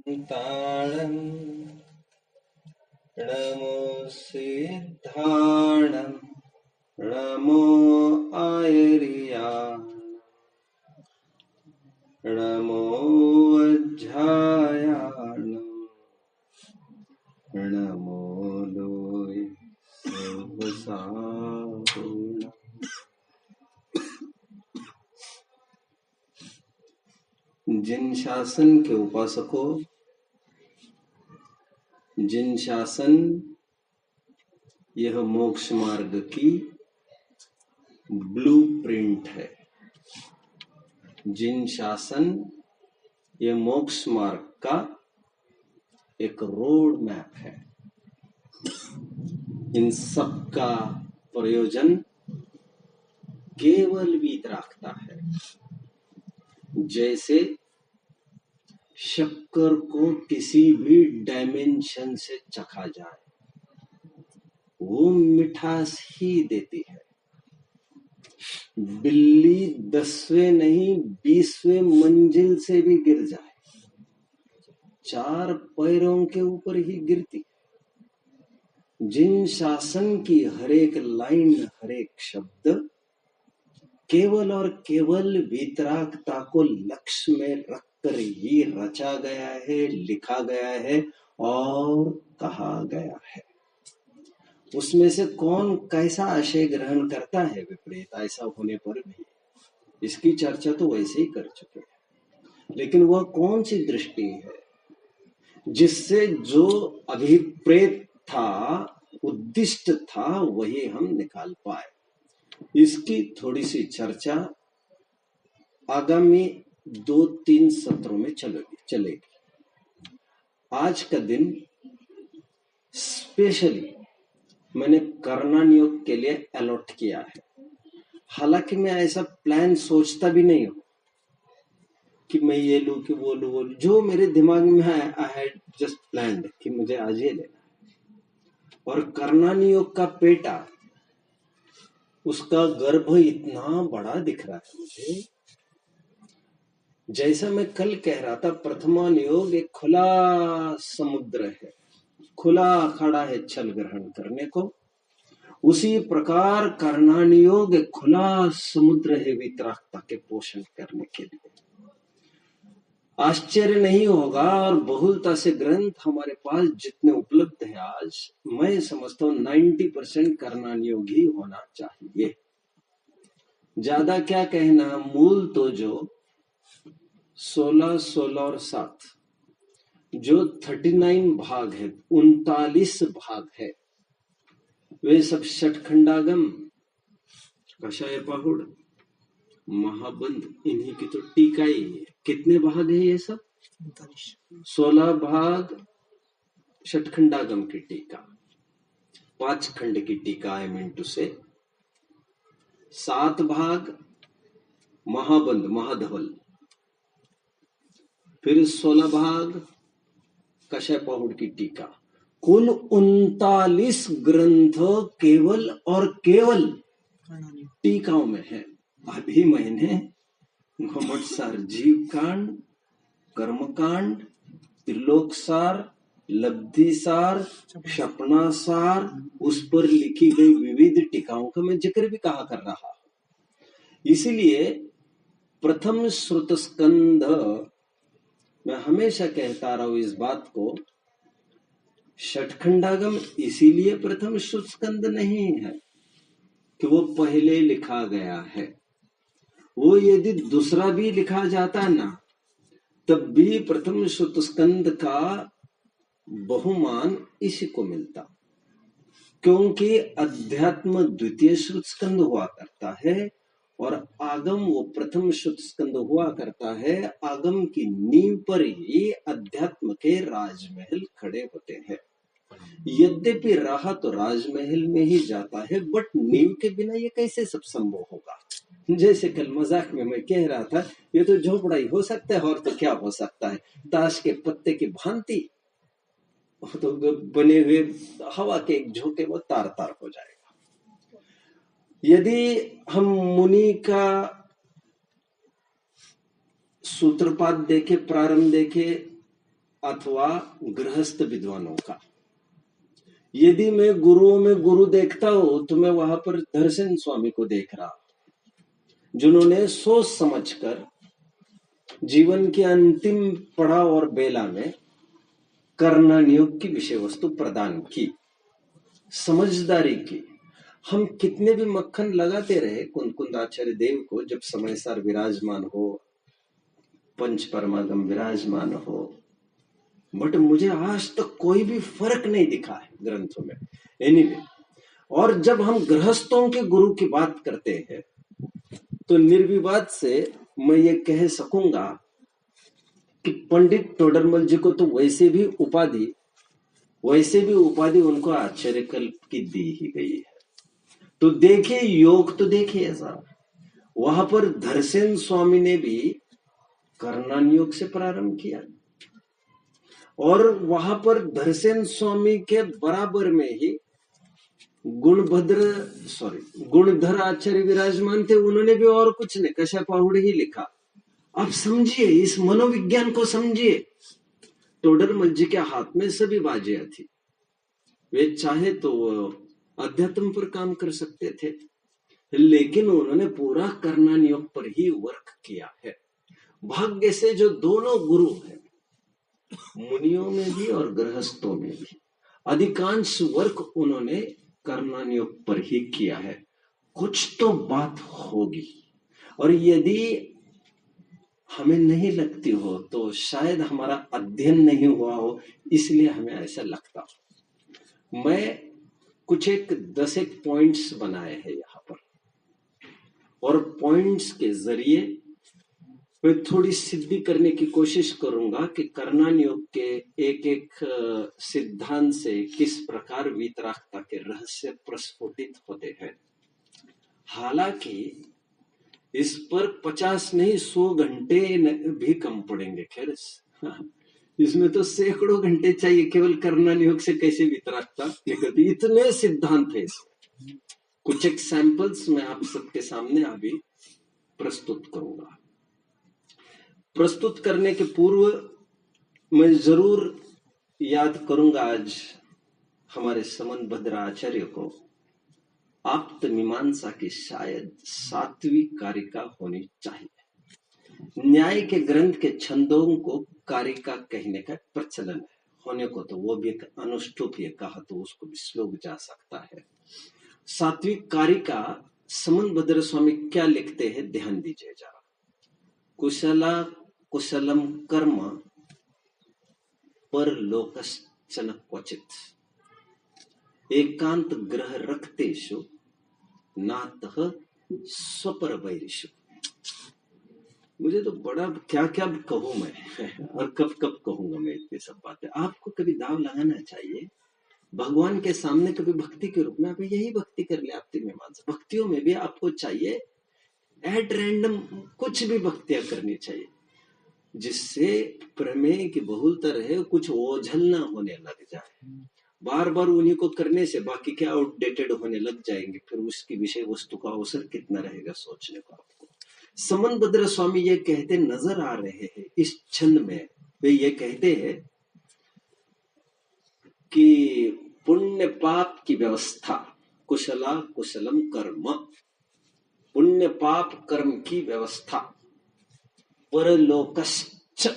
ताणं नमो सिद्धाणं नमो आयर्याणं नमो वज्रायाणं नमो लोय सर्वसाहुणं। जिन शासन के उपासकों, जिन शासन यह मोक्ष मार्ग की ब्लूप्रिंट है, जिन शासन यह मोक्ष मार्ग का एक रोड मैप है, इन सब का प्रयोजन केवल वीतरागता है। जैसे शक्कर को किसी भी डायमेंशन से चखा जाए, वो मिठास ही देती है। बिल्ली 10वें नहीं 20वें मंजिल से भी गिर जाए, 4 पैरों के ऊपर ही गिरती। जिन शासन की हर एक लाइन, हर एक शब्द केवल और केवल वीतरागता को लक्ष्य में रखकर ही रचा गया है, लिखा गया है और कहा गया है। उसमें से कौन कैसा आशय ग्रहण करता है विपरीत, ऐसा होने पर भी इसकी चर्चा तो वैसे ही कर चुके हैं। लेकिन वह कौन सी दृष्टि है जिससे जो अभिप्रेत था, उद्दिष्ट था, वही हम निकाल पाए। इसकी थोड़ी सी चर्चा आगामी 2-3 सत्रों में चलेगी। आज का दिन स्पेशली मैंने कर्णन योग के लिए अलॉट किया है। हालांकि मैं ऐसा प्लान सोचता भी नहीं हूं कि मैं ये लूं कि वो लूं, जो मेरे दिमाग में है आई हैड जस्ट प्लान्ड कि मुझे आज ये लेना है। और कर्णन योग का पेटा, उसका गर्भ इतना बड़ा दिख रहा है मुझे। जैसा मैं कल कह रहा था, प्रथमान योग एक खुला समुद्र है, खुला अखाड़ा है छल ग्रहण करने को। उसी प्रकार कर्णन योग एक खुला समुद्र है वितरागता के पोषण करने के लिए। आश्चर्य नहीं होगा, और बहुलता से ग्रंथ हमारे पास जितने उपलब्ध हैं आज, मैं समझता हूं 90% कर्णन योग ही होना चाहिए। ज्यादा क्या कहना, मूल तो जो 16, 16 और 7 जो 39 भाग है, 39 भाग है, वे सब षटखंडागम, कषाय पाहुड़, महाबंध, इन्हीं की तो टीका ही है। कितने भाग है ये सब? 16 भाग षटखंडागम की टीका, 5 खंड की टीका, आई मीन टू से 7 भाग महाबंध, महाधवल, फिर 16 भाग कषाय पाहुड़ की टीका। कुल 39 ग्रंथ केवल और केवल टीकाओं में है। अभी मैंने घुमटसार, जीव कांड, कर्मकांड, त्रिलोक सार, लब्धि सार, सपना सार, उस पर लिखी गई विविध टीकाओं का मैं जिक्र भी कहा कर रहा। इसीलिए प्रथम श्रुत स्कंध, मैं हमेशा कहता रहा हूं इस बात को, षटखंडागम इसीलिए प्रथम श्रुत स्कंद नहीं है कि वो पहले लिखा गया है। वो यदि दूसरा भी लिखा जाता ना, तब भी प्रथम श्रुत स्कंद का बहुमान इसी को मिलता, क्योंकि अध्यात्म द्वितीय श्रुत स्कंद हुआ करता है और आगम वो प्रथम श्रुत स्कंद हुआ करता है। आगम की नींव पर ही अध्यात्म के राजमहल खड़े होते हैं। यद्यपि रहा तो राजमहल में ही जाता है, बट नींव के बिना ये कैसे सब संभव होगा। जैसे कल मजाक में मैं कह रहा था, ये तो झोपड़ा ही हो सकता है, और तो क्या हो सकता है, ताश के पत्ते की भांति तो बने हुए हवा के एक झोंके वो तार तार हो जाएगा। यदि हम मुनि का सूत्रपात देखे, प्रारंभ देखे, अथवा गृहस्थ विद्वानों का। यदि मैं गुरुओं में गुरु देखता हूं तो मैं वहां पर दर्शन स्वामी को देख रहा, जिन्होंने सोच समझकर जीवन के अंतिम पड़ाव और बेला में करना नियोग की विषय वस्तु प्रदान की, समझदारी की। हम कितने भी मक्खन लगाते रहे कुंदाचार्य देव को, जब समय सार विराजमान हो, पंच परमागम विराजमान हो, बट मुझे आज तक कोई भी फर्क नहीं दिखा है ग्रंथों में। एनीवे, और जब हम गृहस्थों के गुरु की बात करते हैं तो निर्विवाद से मैं ये कह सकूंगा कि पंडित टोडरमल जी को तो वैसे भी उपाधि उनको आश्चर्यकल्प की दी ही गई है। तो देखिए योग, तो देखिए ऐसा वहां पर धरसेन स्वामी ने भी कर्णन योग से प्रारंभ किया, और वहां पर धरसेन स्वामी के बराबर में ही गुणधर आचार्य विराजमान थे। उन्होंने भी और कुछ नहीं, कशा पाहुड़ ही लिखा। आप समझिए, इस मनोविज्ञान को समझिए। टोडरमल जी के हाथ में सभी बाजियां थी, वे चाहे तो अध्यात्म पर काम कर सकते थे, लेकिन उन्होंने पूरा कर्णन योग पर ही वर्क किया है। भाग्य से जो दोनों गुरु हैं, मुनियों में भी और गृहस्थों में भी, अधिकांश वर्क उन्होंने कर्णन योग पर ही किया है। कुछ तो बात होगी, और यदि हमें नहीं लगती हो तो शायद हमारा अध्ययन नहीं हुआ हो, इसलिए हमें ऐसा लगता हो। मैं कुछ एक 10 पॉइंट्स बनाए हैं यहाँ पर, और पॉइंट्स के जरिए मैं थोड़ी सिद्धि करने की कोशिश करूंगा कि कर्णन योग के एक एक सिद्धांत से किस प्रकार वीतरागता के रहस्य प्रस्फुटित होते हैं। हालांकि इस पर 50 नहीं 100 घंटे भी कम पड़ेंगे। खैर इसमें तो सैकड़ों घंटे चाहिए केवल कर्णन योग से कैसे वीतरागता निकलती, इतने सिद्धांत है इसमें। कुछ एक सैंपल्स मैं आप सबके सामने अभी प्रस्तुत करूंगा। प्रस्तुत करने के पूर्व मैं जरूर याद करूंगा आज हमारे समनभद्र आचार्य को आप्त मीमांसा की शायद 7वीं कारिका होनी चाहिए। न्याय के ग्रंथ के छंदों को कारिका कहने का प्रचलन है, होने को तो वो भी एक अनुष्ठुप ये कहा तो उसको भी श्लोक जा सकता है। 7वीं कारिका समनभद्र स्वामी क्या लिखते हैं, ध्यान दीजिए जरा। कुशला कुशलम कर्म पर लोकश्चन क्वचित, एकांत ग्रह रक्तेषु नातः स्वपर वैरिषु। मुझे तो बड़ा क्या क्या कहूं मैं और कब कब कहूंगा मैं इतनी सब बातें। आपको कभी दाव लगाना चाहिए भगवान के सामने, कभी भक्ति के रूप में आप यही भक्ति कर ले। आपकी मीमांसा भक्तियों में भी आपको चाहिए एट रैंडम कुछ भी भक्तियां करनी चाहिए, जिससे प्रमेय की बहुलता रहे, कुछ ओझल ना होने लग जाए। बार बार उन्हीं को करने से बाकी क्या आउटडेटेड होने लग जाएंगे, फिर उसकी विषय वस्तु का अवसर कितना रहेगा सोचने का आपको। समनभद्र स्वामी ये कहते नजर आ रहे हैं इस छंद में। वे ये कहते हैं कि पुण्य पाप की व्यवस्था, कुशला कुशलम कर्म, पुण्य पाप कर्म की व्यवस्था, परलोकश्च,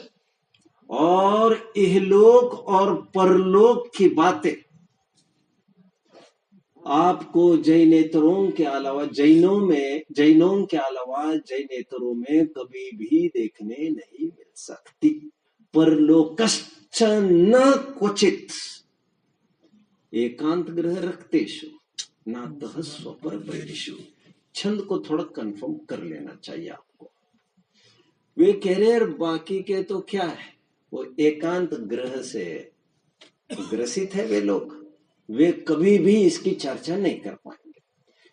और इहलोक और परलोक की बातें आपको जैनेतरों के अलावा जैनों के अलावा जैनेतरों में कभी भी देखने नहीं मिल सकती। परलोकश्च न क्वचित एकांत ग्रह रक्तेषु नातः स्वपर वैरिषु। छंद को थोड़ा कंफर्म कर लेना चाहिए आपको। वे कह रहे हैं बाकी के तो क्या है, वो एकांत ग्रह से ग्रसित है वे लोग, वे कभी भी इसकी चर्चा नहीं कर पाएंगे।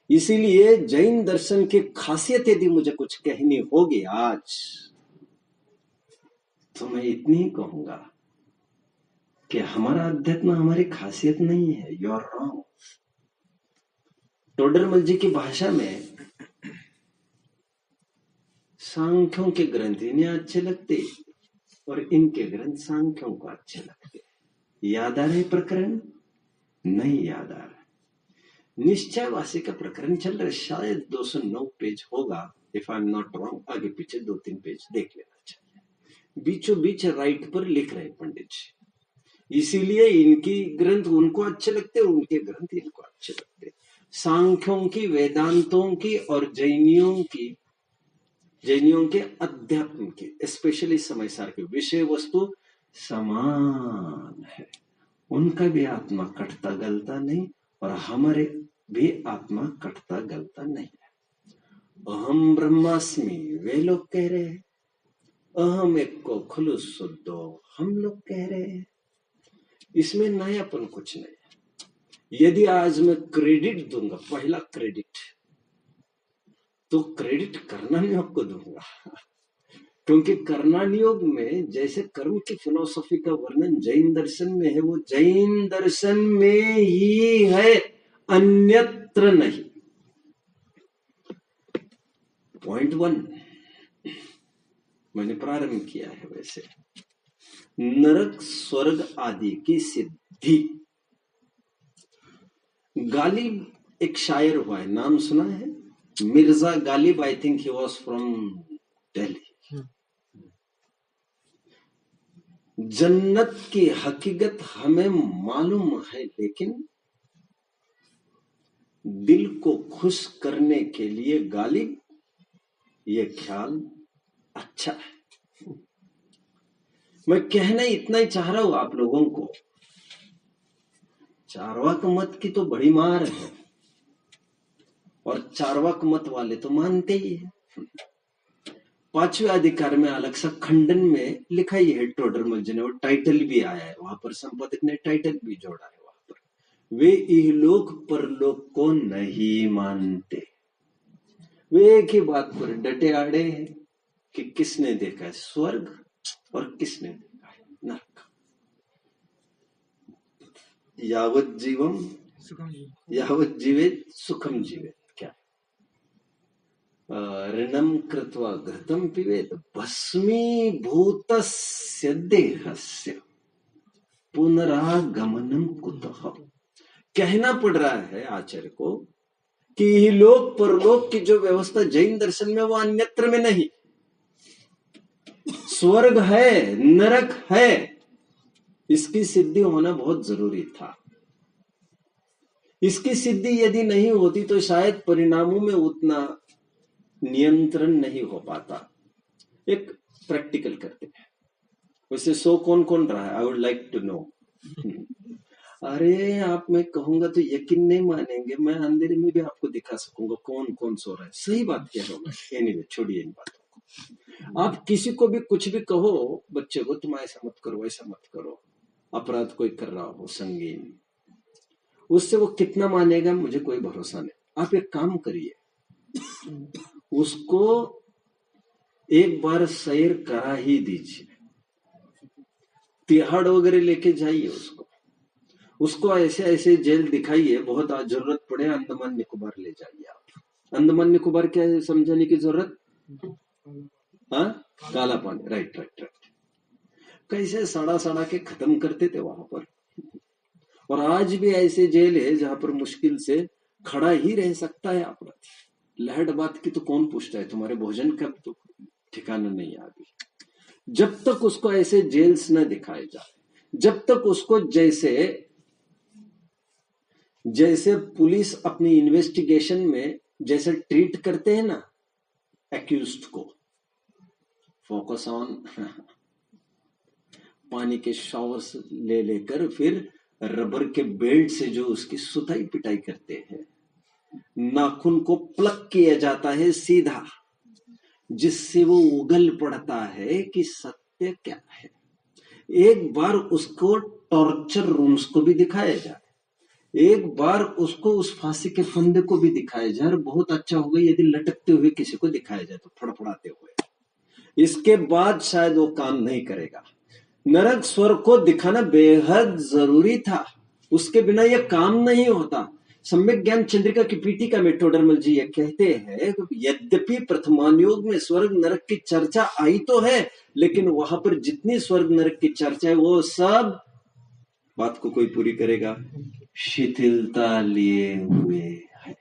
इसीलिए जैन दर्शन की खासियत यदि मुझे कुछ कहनी होगी आज, तो मैं इतनी ही कहूंगा कि हमारा अध्यात्म हमारी खासियत नहीं है। You are wrong. Todarmal ji की भाषा में सांख्यों के ग्रंथ इन्हें अच्छे लगते, और इनके ग्रंथ सांख्यों को अच्छे लगते। याद आ रहे प्रकरण? नहीं याद आ रहा। निश्चयवासी का प्रकरण चल रहा है, शायद 209 पेज होगा, if I am not wrong. आगे पीछे 2-3 पेज देख लेना चाहिए। बीचों बीच राइट पर लिख रहे पंडित जी, इसीलिए इनकी ग्रंथ उनको अच्छे लगते, उनके ग्रंथ इनको अच्छे लगते। सांख्यों की, वेदांतों की और जैनियों के अध्यात्म की, स्पेशली समयसार की विषय वस्तु समान है। उनका भी आत्मा कटता गलता नहीं और हमारे भी आत्मा कटता गलता नहीं है। अहम ब्रह्मास्मि वे लोग कह रहे हैं, अहम एक को खुलु शुद्धो हम लोग कह रहे हैं। इसमें नयापन कुछ नहीं है। यदि आज मैं क्रेडिट दूंगा, पहला क्रेडिट, तो क्रेडिट कर्णानियोग को दूंगा, क्योंकि कर्णानियोग में जैसे कर्म की फिलॉसफी का वर्णन जैन दर्शन में है, वो जैन दर्शन में ही है, अन्यत्र नहीं। पॉइंट 1 मैंने प्रारंभ किया है। वैसे नरक स्वर्ग आदि की सिद्धि, गालिब एक शायर हुआ है, नाम सुना है? Mirza Ghalib, I think he was from Delhi. जन्नत की हकीकत हमें मालूम है, लेकिन दिल को खुश करने के लिए गालिब ये ख्याल अच्छा है। मैं कहना इतना ही चाह रहा हूं आप लोगों को, चार्वाक मत की तो बड़ी मार है और चार्वाक मत वाले तो मानते ही है। 5वें अधिकार में अलग सा खंडन में लिखा ही है टोडरमल जी ने, और टाइटल भी आया है वहां पर, संपादक ने टाइटल भी जोड़ा है वहां पर। वे इहलोक परलोक को नहीं मानते। वे एक ही बात पर डटे आड़े हैं कि किसने देखा है स्वर्ग और किसने देखा है नरक। यावत जीवम यावत जीवेत सुखम जीवेत, क्या ऋणम कृत्वा घृतम पिबेत भस्मीभूतस्य देहस्य पुनरागमनम कुतः। कहना पड़ रहा है आचार्य को कि लोक परलोक की जो व्यवस्था जैन दर्शन में, वो अन्यत्र में नहीं। स्वर्ग है, नरक है, इसकी सिद्धि होना बहुत जरूरी था। इसकी सिद्धि यदि नहीं होती तो शायद परिणामों में उतना नियंत्रण नहीं हो पाता। एक प्रैक्टिकल करते हैं। वैसे सो कौन कौन रहा है? I would like to know. अरे आप, मैं कहूंगा तो यकीन नहीं मानेंगे, मैं अंधेरे में भी आपको दिखा सकूंगा कौन कौन सो रहा है। सही बात कह रहा हूं मैं। एनीवे, छोड़िए इन बातों को। आप किसी को भी कुछ भी कहो, बच्चे को तुम ऐसा मत करो, ऐसा मत करो, अपराध कोई कर रहा हो संगीन, उससे वो कितना मानेगा मुझे कोई भरोसा नहीं। आप एक काम करिए, उसको एक बार सैर करा ही दीजिए, तिहाड़ वगैरह लेके जाइए उसको ऐसे ऐसे जेल दिखाइए। बहुत जरूरत पड़े अंडमान निकोबार ले जाइए आप। अंडमान निकोबार क्या है समझाने की जरूरत? हाँ, काला पानी, राइट। कैसे सड़ा सड़ा के खत्म करते थे वहां पर। और आज भी ऐसे जेल है जहां पर मुश्किल से खड़ा ही रह सकता है अपराधी। लहट बात की तो कौन पूछता है, तुम्हारे भोजन का तो ठिकाना नहीं आदि। जब तक उसको ऐसे जेल्स न दिखाए जाए, जब तक उसको जैसे पुलिस अपनी इन्वेस्टिगेशन में जैसे ट्रीट करते हैं ना एक्यूज्ड को, फोकस ऑन, पानी के शावर्स ले लेकर फिर रबर के बेल्ट से जो उसकी सुताई पिटाई करते हैं, नाखून को प्लग किया जाता है सीधा, जिससे वो उगल पड़ता है कि सत्य क्या है। एक बार उसको टॉर्चर रूम्स को भी दिखाया जाए, एक बार उसको उस फांसी के फंदे को भी दिखाया जाए। बहुत अच्छा होगा यदि लटकते हुए किसी को दिखाया जाए तो, फड़फड़ाते हुए। इसके बाद शायद वो काम नहीं करेगा। नरक स्वर्ग को दिखाना बेहद जरूरी था, उसके बिना यह काम नहीं होता। सम्यक ज्ञान चंद्रिका की पीठिका में टोडरमल जी ये कहते हैं, यद्यपि प्रथमानुयोग में स्वर्ग नरक की चर्चा आई तो है, लेकिन वहां पर जितनी स्वर्ग नरक की चर्चा है वो सब, बात को कोई पूरी करेगा, शिथिलता लिए हुए है।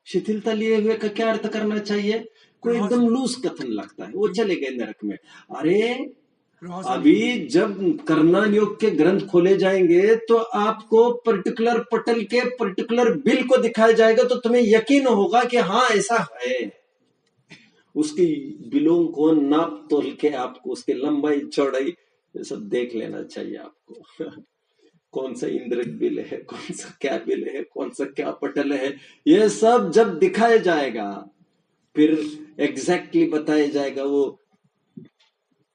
शिथिलता लिए हुए का क्या अर्थ करना चाहिए? कोई एकदम लूज कथन लगता है, वो चले गए नरक में। अरे अभी जब कर्णन योग के ग्रंथ खोले जाएंगे तो आपको पर्टिकुलर पटल के पर्टिकुलर बिल को दिखाया जाएगा, तो तुम्हें यकीन होगा कि हाँ ऐसा है। उसकी बिलों को नाप तोल के आपको उसकी लंबाई चौड़ाई ये सब देख लेना चाहिए आपको। कौन सा इंद्रिक बिल है, कौन सा क्या बिल है, कौन सा क्या पटल है, ये सब जब दिखाया जाएगा फिर एग्जैक्टली बताया जाएगा वो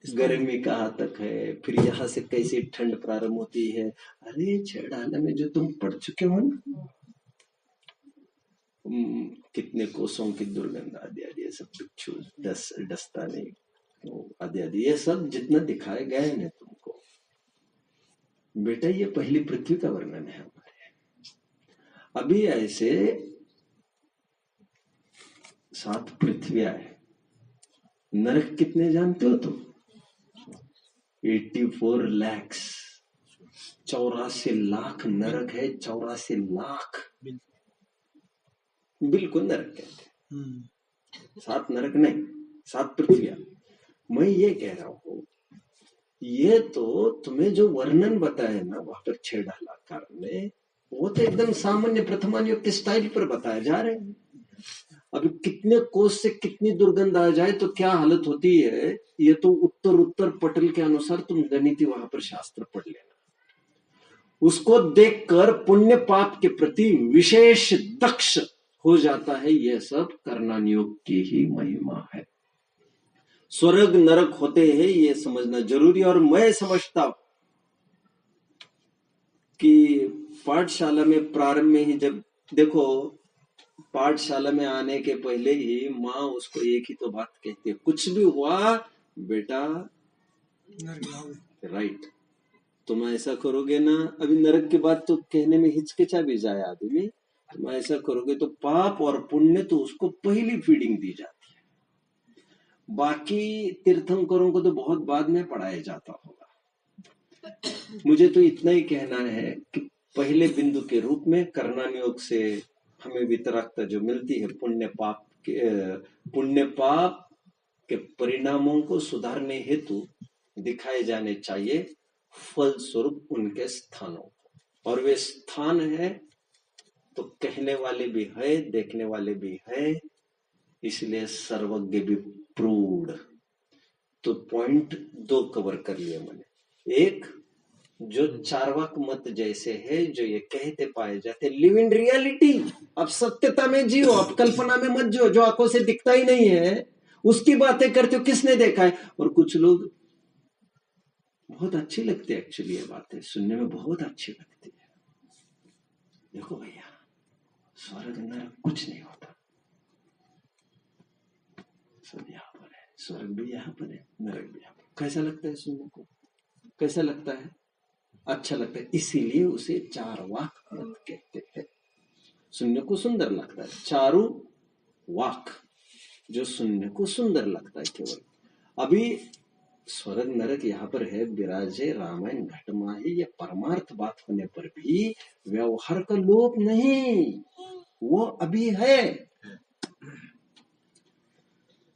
गर्मी कहाँ तक है, फिर यहाँ से कैसी ठंड प्रारंभ होती है। अरे छेड़ाना में जो तुम पढ़ चुके हो ना, कितने कोसों की दुर्गंध आदि आदि, ये सब बिच्छू दस्ताने आदि आदि, ये सब जितना दिखाए गए ना तुमको, बेटा ये पहली पृथ्वी का वर्णन है हमारे। अभी ऐसे 7 पृथ्वियां है। नरक कितने जानते हो तुम? 84 लाख, 84 लाख नरक है। 84 लाख बिल्कुल नरक कहते हैं। 7 नरक नहीं, 7 पृथ्वियां। मैं ये कह रहा हूं, ये तो तुम्हें जो वर्णन बताया ना वहां पर 6 ढालाकार में, वो तो एकदम सामान्य प्रथमानुयोग के स्टाइल पर बताया जा रहे हैं। अभी कितने कोस से कितनी दुर्गंध आ जाए तो क्या हालत होती है, ये तो उत्तर उत्तर पटल के अनुसार तुम गणितीय वहां पर शास्त्र पढ़ लेना। उसको देखकर पुण्य पाप के प्रति विशेष दक्ष हो जाता है। यह सब कर्णानुयोग की ही महिमा है। स्वर्ग नरक होते हैं ये समझना जरूरी। और मैं समझता हूं कि पाठशाला में प्रारंभ में ही, जब देखो पाठशाला में आने के पहले ही माँ उसको एक ही तो बात कहती है, कुछ भी हुआ बेटा राइट, तुम ऐसा करोगे ना, अभी नरक की बात तो कहने में हिचकिचा भी जाए आदमी, तुम ऐसा करोगे तो पाप और पुण्य तो उसको पहली फीडिंग दी जाती है। बाकी तीर्थंकरों को तो बहुत बाद में पढ़ाया जाता होगा। मुझे तो इतना ही कहना है कि पहले बिंदु के रूप में कर्णानुयोग से हमें वितरागता जो मिलती है, पुण्य पाप के परिणामों को सुधारने हेतु दिखाए जाने चाहिए फल स्वरूप उनके स्थानों को। और वे स्थान है तो कहने वाले भी है, देखने वाले भी है, इसलिए सर्वज्ञ भी प्रूढ़। तो पॉइंट 2 कवर कर लिए मैंने। एक, जो चार्वाक मत जैसे है, जो ये कहते पाए जाते लिव इन रियलिटी, अब सत्यता में जियो, अब कल्पना में मत जियो। जो आंखों से दिखता ही नहीं है उसकी बातें करते हो, किसने देखा है? और कुछ लोग बहुत अच्छी लगती है, एक्चुअली ये बातें सुनने में बहुत अच्छी लगती है। देखो भैया, स्वर्ग नरक कुछ नहीं होता, सब यहाँ पर है। स्वर्ग भी यहाँ पर है, नरक भी यहाँ पर। कैसा लगता है सुनने को? कैसा लगता है? अच्छा लगता है। इसीलिए उसे चारवाक मत कहते हैं। सुनने को सुंदर लगता है, चारु वाक, जो सुनने को सुंदर लगता है केवल। अभी स्वर्ग नरक यहाँ पर है, विराजे रामायण घटमाही, ये परमार्थ बात होने पर भी व्यवहार का लोप नहीं, वो अभी है।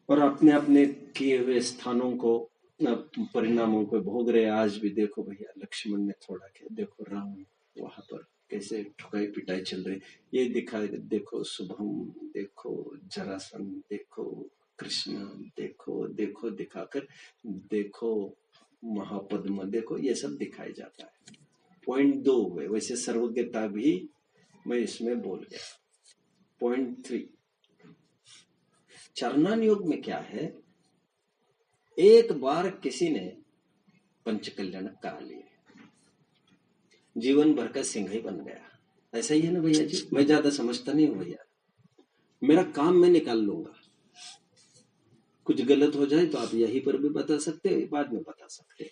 और अपने अपने किए हुए स्थानों को, परिणामों को भोग रहे। आज भी देखो भैया, लक्ष्मण ने थोड़ा क्या, देखो राम वहां पर कैसे ठुकाई पिटाई चल रही, ये दिखाई, देखो शुभम, देखो जरासंध, देखो कृष्ण, देखो देखो दिखाकर, देखो महापद्म, देखो, ये सब दिखाया जाता है। पॉइंट 2 हुए। वैसे सर्वज्ञता भी मैं इसमें बोल गया। पॉइंट 3, चरणानुयोग में क्या है, एक बार किसी ने पंचकल्याण कहा लिए, जीवन भर का सिंह ही बन गया। ऐसा ही है ना भैया जी? मैं ज्यादा समझता नहीं हूं भैया, मेरा काम मैं निकाल लूंगा। कुछ गलत हो जाए तो आप यहीं पर भी बता सकते हैं, बाद में बता सकते हैं।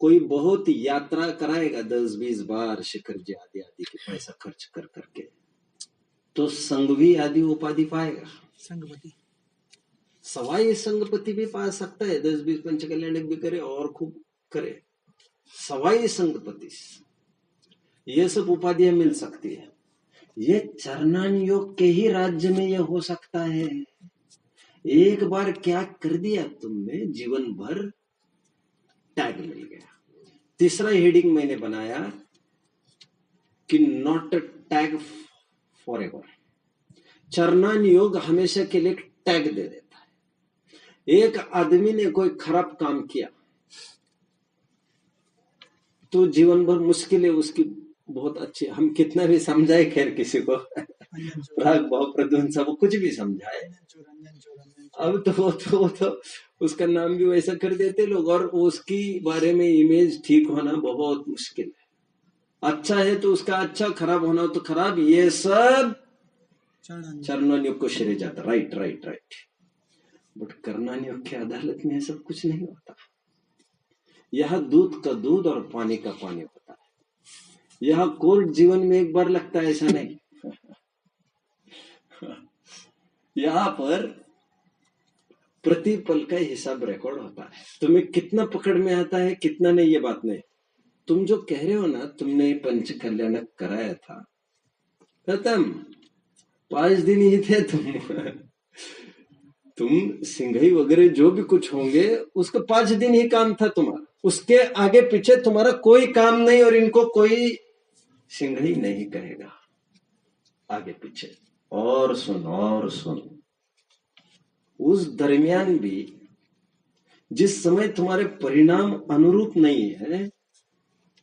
कोई बहुत यात्रा कराएगा 10-20 बार शिखर जी आदि आदि के पैसा खर्च कर करके, तो संघवी आदि उपाधि पाएगा। संगपति सवाई संगपति भी पा सकता है, 10-20 पंच कल्याणक भी करे और खूब करे, सवाई संगपति ये सब उपाधियां मिल सकती है। ये चरणान योग के ही राज्य में यह हो सकता है। एक बार क्या कर दिया तुमने, जीवन भर टैग मिल गया। तीसरा हेडिंग मैंने बनाया कि not a tag for ever. चरणान योग हमेशा के लिए टैग दे देता है। एक आदमी ने कोई खराब काम किया तो जीवन भर मुश्किल है उसकी बहुत अच्छी, हम कितना भी समझाए खैर किसी को राग भाव प्रध्वंस वो कुछ भी समझाए, अब तो उसका नाम भी वैसा कर देते लोग, और उसकी बारे में इमेज ठीक होना बहुत मुश्किल है। अच्छा है तो उसका अच्छा, खराब होना तो खराब, ये सब चरणों योग को श्रेय जाता। Right right right. बट कर्णान योग की अदालत में सब कुछ नहीं होता। यह दूध का दूध और पानी का पानी होता है। यह कोर्ट जीवन में एक बार लगता है, ऐसा नहीं। यहां पर प्रतिपल का हिसाब रिकॉर्ड होता है। तुम्हें कितना पकड़ में आता है कितना नहीं, ये बात नहीं। तुम जो कह रहे हो ना, तुमने पंच कल्याणक कराया था, खत्म, 5 दिन ही थे तुम सिंघई वगैरह जो भी कुछ होंगे उसका 5 दिन ही काम था तुम्हारा, उसके आगे पीछे तुम्हारा कोई काम नहीं, और इनको कोई सिंघई नहीं कहेगा आगे पीछे। और सुन, उस दरमियान भी जिस समय तुम्हारे परिणाम अनुरूप नहीं है,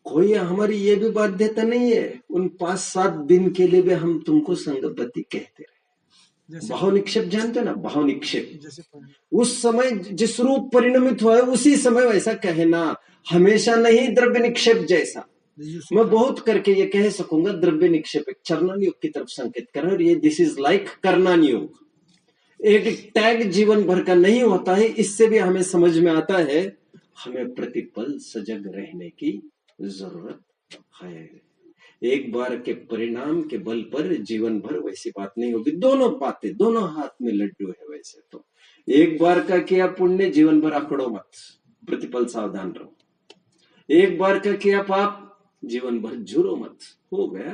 कोई हमारी ये भी बाध्यता नहीं है, उन 5-7 दिन के लिए भी हम तुमको संगपति कहते रहे। भाव निक्षेप जानते ना, भाव निक्षेप, उस समय जिस रूप परिणमित हुआ है उसी समय वैसा कहना, हमेशा नहीं द्रव्य निक्षेप जैसा। मैं बहुत करके ये कह सकूंगा द्रव्य निक्षेप एक चरणन योग की तरफ संकेत कर रहा है, और ये दिस इज लाइक कर्णान योग। एक टैग जीवन भर का नहीं होता है। इससे भी हमें समझ में आता है हमें प्रतिपल सजग रहने की जरूरत है। एक बार के परिणाम के बल पर जीवन भर वैसी बात नहीं होगी। दोनों बातें, दोनों हाथ में लड्डू है। वैसे तो एक बार का किया पुण्य जीवन भर आंकड़ो मत, प्रतिपल सावधान रहो। एक बार का किया पाप जीवन भर झूरो मत, हो गया,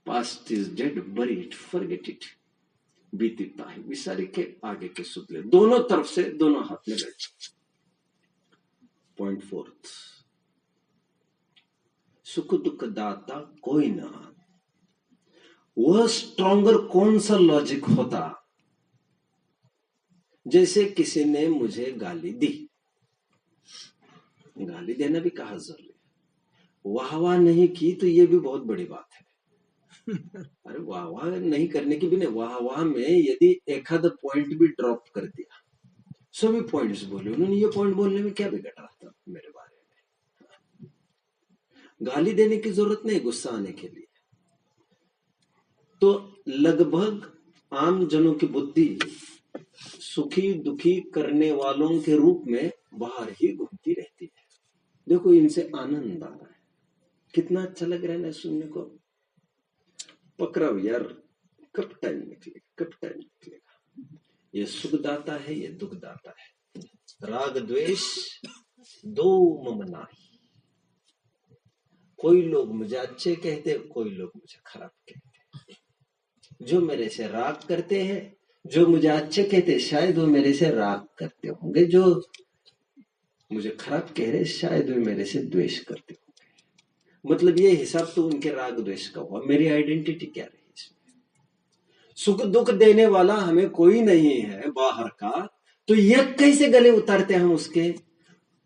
पास्ट इज डेड, बरी इट, फॉरगेट इट, बीतता है विसारी के आगे के सुतले। दोनों तरफ से दोनों हाथ में लड्डू। पॉइंट 4, सुख दुख दाता कोई ना। वह स्ट्रॉन्गर कौन सा लॉजिक होता, जैसे किसी ने मुझे गाली दी, गाली देना भी कहा जरूरी है, वाह वाह नहीं की तो ये भी बहुत बड़ी बात है। अरे वाह वाह नहीं करने की भी नहीं, वाह वाह में यदि एक आध पॉइंट भी ड्रॉप कर दिया, सभी पॉइंट्स बोले उन्होंने, ये पॉइंट बोलने में क्या बिगड़ रहा था मेरे बारे में। गाली देने की जरूरत नहीं गुस्सा आने के लिए। तो लगभग आम जनों की बुद्धि सुखी दुखी करने वालों के रूप में बाहर ही घूमती रहती है। देखो इनसे आनंद आ रहा है, कितना अच्छा लग रहा है ना सुनने को। पकड़ो यार, कब टाइम निकलेगा, कब टाइम निकलेगा। ये सुखदाता है, ये दुखदाता है। राग द्वेष दो मम नाहि। कोई लोग मुझे अच्छे कहते, कोई लोग मुझे खराब कहते। जो मेरे से राग करते हैं, जो मुझे अच्छे कहते, शायद वो मेरे से राग करते होंगे। जो मुझे खराब कह रहे, शायद वो मेरे से द्वेष करते होंगे। मतलब ये हिसाब तो उनके राग द्वेष का हुआ। मेरी आइडेंटिटी क्या रही इसमें? सुख दुख देने वाला हमें कोई नहीं है बाहर का, तो ये कैसे गले उतारते हैं हम उसके?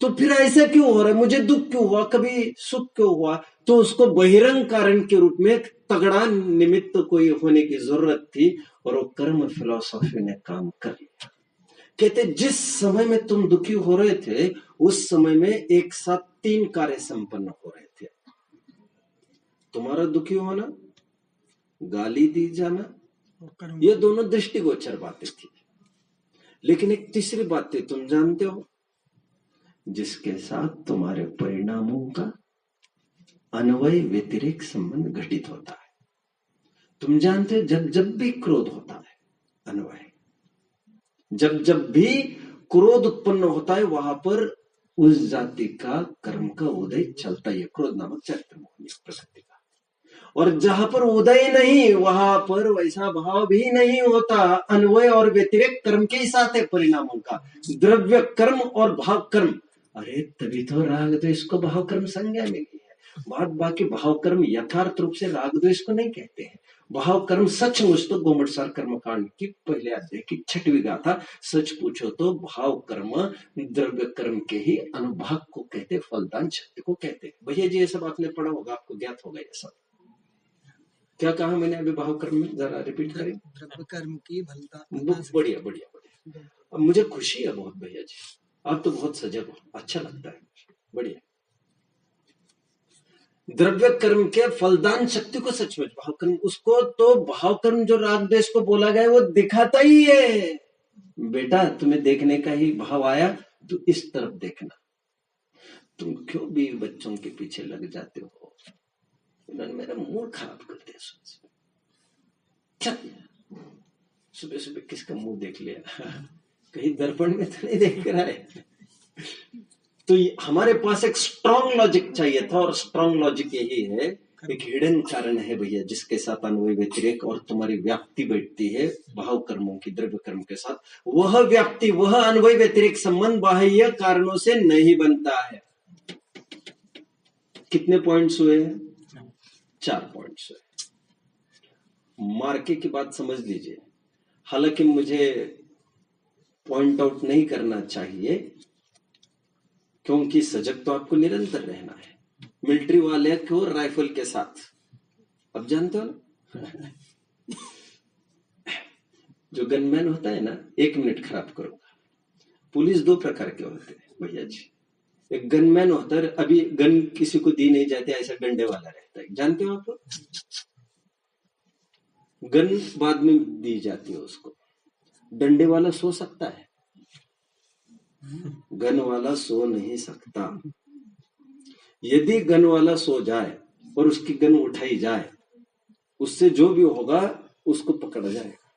तो फिर ऐसा क्यों हो रहा है, मुझे दुख क्यों हुआ, कभी सुख क्यों हुआ? तो उसको बहिरंग कारण के रूप में तगड़ा निमित्त कोई होने की जरूरत थी, और वो कर्म फिलॉसफी ने काम कर लिया। कहते जिस समय में तुम दुखी हो रहे थे, उस समय में एक साथ 3 कार्य संपन्न हो रहे थे। तुम्हारा दुखी होना, गाली दी जाना, ये दोनों दृष्टिगोचर बातें थी। लेकिन एक तीसरी बात थी, तुम जानते हो, जिसके साथ तुम्हारे परिणामों का अन्वय व्यतिरेक संबंध घटित होता है। तुम जानते हो जब जब भी क्रोध होता है, अन्वय, जब जब भी क्रोध उत्पन्न होता है वहां पर उस जाति का कर्म का उदय चलता है, क्रोध नामक चरित्र मोहनी प्रकृति का। और जहां पर उदय नहीं वहां पर वैसा भाव भी नहीं होता, अन्वय और व्यतिरेक कर्म के ही साथ है परिणामों का, द्रव्य कर्म और भाव कर्म। अरे तभी तो राग द्वेष को भाव कर्म संज्ञा मिली है। बात बाकी भाव कर्म यथार्थ रूप से राग द्वेष को नहीं कहते हैं। भाव कर्म सचमुच तो गोमटसार कर्मकांड की पहले अध्याय की 6वीं गाथा, सच पूछो तो भाव कर्म द्रव्य कर्म के ही अनुभाग को कहते, फलदान शक्ति को कहते। भैया जी ये सब आपने पढ़ा होगा, आपको ज्ञात होगा ये सब। क्या कहा मैंने अभी भाव कर्म में, जरा रिपीट करें। द्रव्य कर्म की बढ़िया बढ़िया बढ़िया। अब मुझे खुशी है बहुत भैया जी, आप तो बहुत सजग हो, अच्छा लगता है, बढ़िया। द्रव्य कर्म के फलदान शक्ति को सचमुच भाव कर्म, उसको तो भाव कर्म जो राग द्वेष को बोला गया वो दिखाता ही है। बेटा तुम्हें देखने का ही भाव आया तो इस तरफ देखना, तुम क्यों भी बच्चों के पीछे लग जाते हो, उन्होंने मेरा मूड खराब कर दिया। सुबह सुबह किसका मुंह देख लिया, कहीं दर्पण में तो नहीं देख रहा है। तो हमारे पास एक स्ट्रॉन्ग लॉजिक चाहिए था, और स्ट्रॉन्ग लॉजिक यही है, एक हिडन कारण है भैया जिसके साथ अन्वय व्यतिरेक और तुम्हारी व्याप्ति बैठती है भाव कर्मों की द्रव्य कर्म के साथ। वह व्याप्ति, वह अन्वय व्यतिरेक संबंध बाह्य कारणों से नहीं बनता है। कितने पॉइंट्स हुए? 4 पॉइंट्स हुए। मार्के की बात समझ लीजिए, हालांकि मुझे पॉइंट आउट नहीं करना चाहिए क्योंकि सजग तो आपको निरंतर रहना है। मिलिट्री वाले को राइफल के साथ, अब जानते हो ना जो गनमैन होता है ना, 1 मिनट खराब करूंगा। पुलिस 2 प्रकार के होते हैं भैया जी। एक गनमैन होता है, अभी गन किसी को दी नहीं जाती, ऐसा डंडे वाला रहता है, जानते हो आप? गन बाद में दी जाती है उसको। डंडे वाला सो सकता है, गन वाला सो नहीं सकता। यदि गन वाला सो जाए और उसकी गन उठाई जाए, उससे जो भी होगा उसको पकड़ा जाएगा,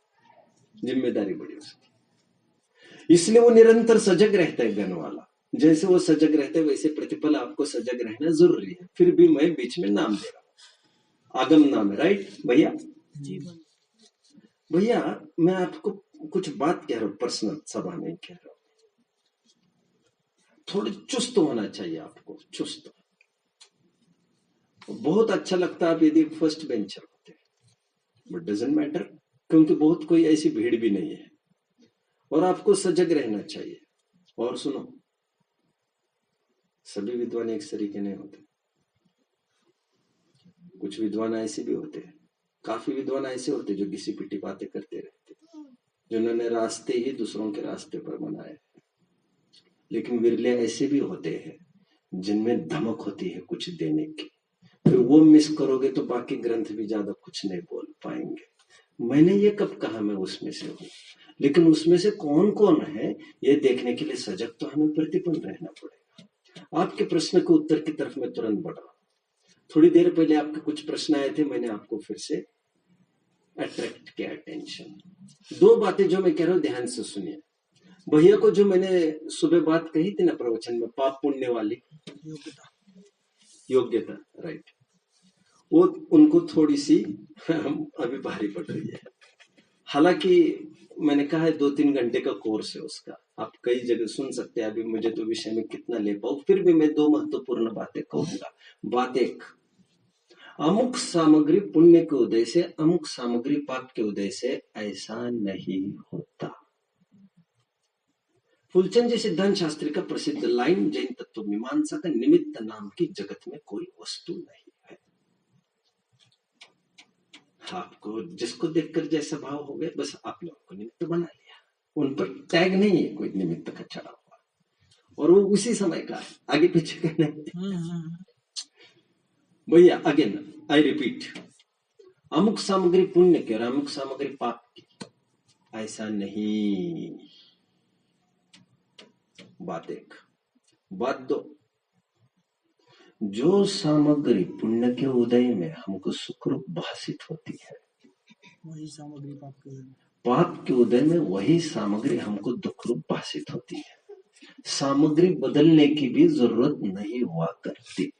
जिम्मेदारी बड़ी उसकी। इसलिए वो निरंतर सजग रहता है गन वाला। जैसे वो सजग रहता है वैसे प्रतिपल आपको सजग रहना जरूरी है। फिर भी मैं बीच में नाम दे रहा हूं, आगम नाम है, राइट भैया जी? भैया मैं आपको कुछ बात कह रहा हूं, पर्सनल, सभा में कह रहा हूं। थोड़े चुस्त होना चाहिए आपको, चुस्त। बहुत अच्छा लगता आप यदि फर्स्ट बेंचर होते, बट डजंट मैटर, क्योंकि बहुत कोई ऐसी भीड़ भी नहीं है, और आपको सजग रहना चाहिए। और सुनो, सभी विद्वान एक तरीके नहीं होते। कुछ विद्वान ऐसे भी होते हैं, काफी विद्वान ऐसे होते जो घिसी पिटी बातें करते रहते, जिन्होंने रास्ते ही दूसरों के रास्ते पर बनाए। लेकिन विरले ऐसे भी होते हैं जिनमें धमक होती है कुछ देने की, फिर वो मिस करोगे तो बाकी ग्रंथ भी ज्यादा कुछ नहीं बोल पाएंगे। मैंने ये कब कहा मैं उसमें से हूं, लेकिन उसमें से कौन कौन है ये देखने के लिए सजग तो हमें प्रतिपन्न रहना पड़ेगा। आपके प्रश्न के उत्तर की तरफ मैं तुरंत बढ़ रहा हूं। थोड़ी देर पहले आपके कुछ प्रश्न आए थे, मैंने आपको फिर से अट्रैक्ट किया अटेंशन। 2 बातें जो मैं कह रहा हूं ध्यान से सुनिए। भैया को जो मैंने सुबह बात कही थी ना प्रवचन में, पाप पुण्य वाली योग्यता, राइट, वो उनको थोड़ी सी अभी भारी पड़ रही है। हालांकि मैंने कहा है 2-3 घंटे का कोर्स है उसका, आप कई जगह सुन सकते हैं। अभी मुझे तो विषय में कितना ले पाऊं, फिर भी मैं 2 महत्वपूर्ण बातें कहूंगा। बात 1, अमुक सामग्री पुण्य के उदय से, अमुक सामग्री पाप के उदय से ऐसा नहीं होता। फूलचंद जी सिद्धांत शास्त्री का प्रसिद्ध लाइन, जैन तत्व मीमांसा का निमित्त नाम की जगत में कोई वस्तु नहीं है। आपको जिसको देखकर जैसा भाव हो गया, बस आप लोगों को निमित्त बना लिया, उन पर टैग नहीं है कोई निमित्त का चढ़ा हुआ, और वो उसी समय का है, आगे पीछे का नहीं। भैया अगेन आई रिपीट, अमुक सामग्री पुण्य की और अमुक सामग्री पाप की, ऐसा नहीं। बात 1। बात दो। जो सामग्री पुण्य के उदय में हमको सुखरूप भाषित होती है, वही सामग्री पाप के उदय में वही सामग्री हमको दुखरूप भाषित होती है। सामग्री बदलने की भी जरूरत नहीं हुआ करती।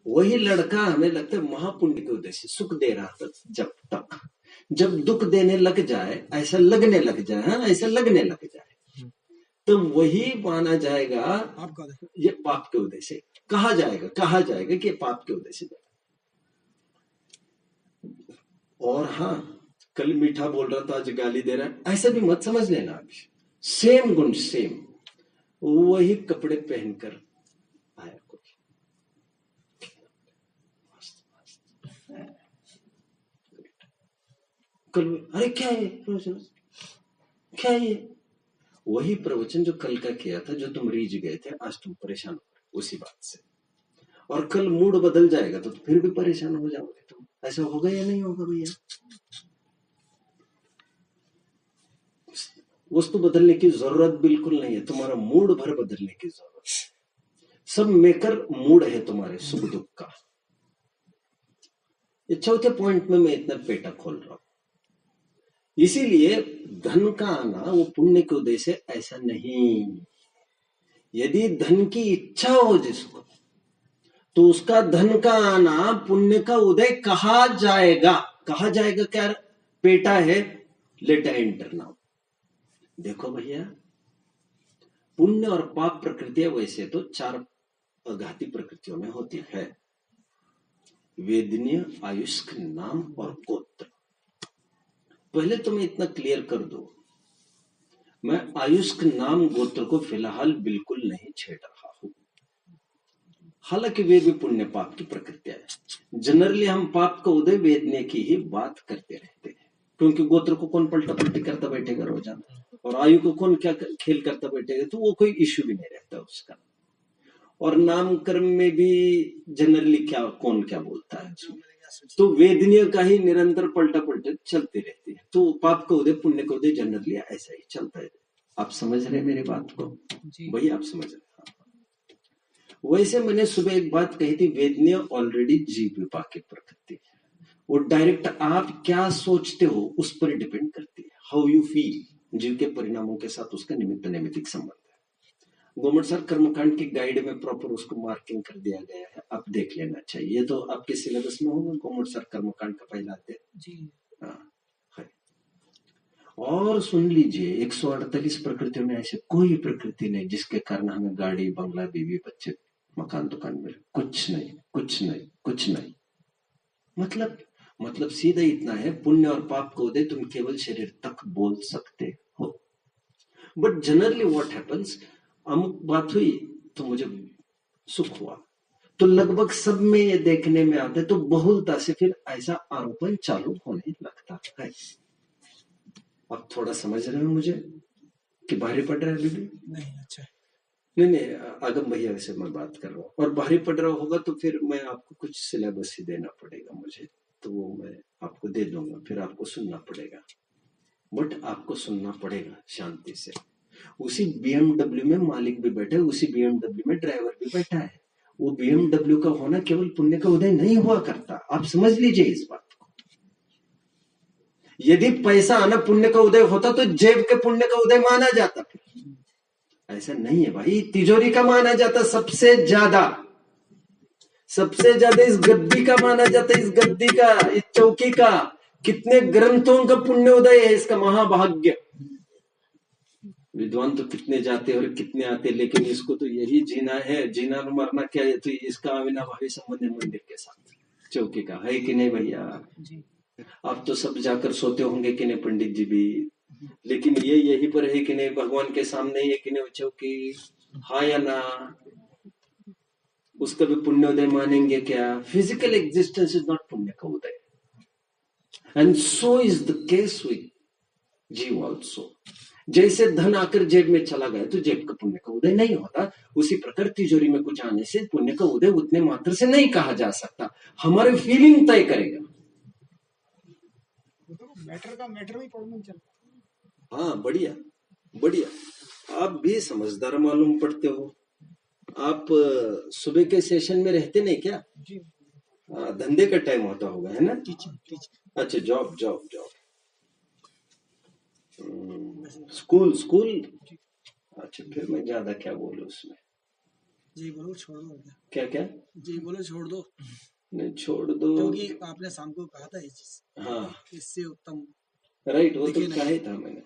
वही लड़का हमें लगता है महापुण्य के उदय से सुख दे रहा था, जब दुख देने लग जाए, ऐसा लगने लग जाए, हाँ ऐसा लगने लग जाए, तो वही माना जाएगा ये पाप के उदय से। कहा जाएगा कि पाप के उदय से। और हाँ, कल मीठा बोल रहा था, आज गाली दे रहा है, ऐसा भी मत समझ लेना। अभी सेम गुण, सेम वही कपड़े पहनकर आया कोई, कल अरे क्या है प्रवचन, क्या है ये? वही प्रवचन जो कल का किया था, जो तुम रीझ गए थे, आज तुम परेशान हो गए उसी बात से। और कल मूड बदल जाएगा तो फिर भी परेशान हो जाओगे तुम। ऐसा होगा या नहीं होगा भैया? वस्तु बदलने की जरूरत बिल्कुल नहीं है, तुम्हारा मूड भर बदलने की जरूरत है। सब मेकर मूड है तुम्हारे सुख दुख का। ये चौथे पॉइंट में मैं इतना पेटा खोल रहा हूं। इसीलिए धन का आना वो पुण्य के उदय से ऐसा नहीं। यदि धन की इच्छा हो जिसको, तो उसका धन का आना पुण्य का उदय कहा जाएगा। कहा जाएगा क्या? पेटा है, लेट एंटर नाउ। देखो भैया, पुण्य और पाप प्रकृतियां वैसे तो चार घाती प्रकृतियों में होती है: वेदनीय, आयुष्क, नाम और गोत्र। पहले तो मैं इतना क्लियर कर दूं, मैं आयुष्क, नाम, गोत्र को फिलहाल बिल्कुल नहीं छेड़ रहा हूं। हालांकि वे भी पुण्य पाप की प्रकृतियां है। जनरली हम पाप का उदय वेदनीय की ही बात करते रहते हैं, क्योंकि गोत्र को कौन पलटा पलटी करता बैठेगा रोजाना, और आयु को कौन क्या खेल करता बैठेगा, तो वो कोई इश्यू भी नहीं रहता उसका। और नामकर्म में भी जनरली कौन क्या बोलता है उसमें, तो वेदनीय का ही निरंतर पलटा पलटे चलती रहती है। तो पाप का उदय पुण्य का उदय जनरली ऐसा ही चलता है। आप समझ रहे मेरी बात को? वही आप समझ रहे। वैसे मैंने सुबह एक बात कही थी, वेदनीय ऑलरेडी जीव विपाक की प्रकृति है। वो डायरेक्ट आप क्या सोचते हो उस पर डिपेंड करती है। हाउ यू फील, जीव के परिणामों के साथ उसका निमित्त नैमित्तिक संबंध है। गोमट सर कर्मकांड की गाइड में प्रॉपर उसको मार्किंग कर दिया गया है, आप देख लेना चाहिए। ये तो आपके सिलेबस में होगा, गोमट सर कर्मकांड का पहला अध्याय। हाँ, और सुन लीजिए, 148 प्रकृतियों में ऐसे कोई प्रकृति नहीं जिसके कारण हमें गाड़ी, बंगला, बीवी, बच्चे, मकान, दुकान मिले। कुछ नहीं, कुछ नहीं, कुछ नहीं। मतलब सीधा इतना है, पुण्य और पाप को उदय तुम केवल शरीर तक बोल सकते हो। बट जनरली व्हाट हैपेंस, अमुक बात हुई तो मुझे सुख हुआ, तो लगभग सब में ये देखने में आता है, तो बहुलता से फिर ऐसा आरोपण चालू होने लगता है। अब थोड़ा समझ रहे हो मुझे कि भारी पड़ रहा है अभी भी? नहीं, अच्छा नहीं, आगम भैया से मैं बात कर रहा हूँ। और भारी पड़ रहा होगा तो फिर मैं आपको कुछ सिलेबस ही देना पड़ेगा मुझे, तो वो मैं आपको दे दूंगा, फिर आपको सुनना पड़ेगा। बट आपको सुनना पड़ेगा शांति से। उसी BMW में मालिक भी बैठा है, उसी BMW में ड्राइवर भी बैठा है। वो BMW का होना केवल पुण्य का उदय नहीं हुआ करता, आप समझ लीजिए इस बात को। यदि पैसा आना पुण्य का उदय होता तो जेब के पुण्य का उदय माना जाता, फिर ऐसा नहीं है भाई। तिजोरी का माना जाता सबसे ज्यादा इस गद्दी का माना जाता, इस गद्दी का, इस चौकी का। कितने ग्रंथों का पुण्य उदय है इसका, महाभाग्य। विद्वान तो कितने जाते और कितने आते, लेकिन इसको तो यही जीना है, जीना और मरना क्या है, तो इसका अविनाभावी संबंध है मंदिर के साथ, चौकी का, है कि नहीं भैया? आप तो सब जाकर सोते होंगे कि नहीं पंडित जी भी, लेकिन ये यहीं पर है कि नहीं, भगवान के सामने है कि नहीं वो चौकी, हाँ या ना? उसका भी पुण्योदय मानेंगे क्या? फिजिकल एग्जिस्टेंस इज नॉट पुण्य का उदय, and so is the case with जीव ऑल्सो। जैसे धन आकर जेब में चला गया तो जेब का पुण्य का उदय नहीं होता, उसी प्रकार तिजोरी में कुछ आने से पुण्य का उदय उतने मात्र से नहीं कहा जा सकता। हमारे फीलिंग तय करेगा। मैटर भी पढ़ना चलता। हाँ, बढ़िया बढ़िया। आप भी समझदार मालूम पड़ते हो। आप सुबह के सेशन में रहते नहीं क्या? जी धंधे का टाइम होता होगा, है ना? टीचिंग अच्छा, जॉब जॉब जॉब, वैसे स्कूल स्कूल। जी अच्छा, फिर मैं ज्यादा क्या बोलूं उसमें। जी बोलो छोड़ दो क्या क्या क्या? जी बोलो छोड़ दो नहीं, छोड़ दो। क्योंकि आपने शाम को कहा था ये चीज हाँ, इससे उत्तम राइट, वो तो दिखे क्या नहीं ही था मैंने।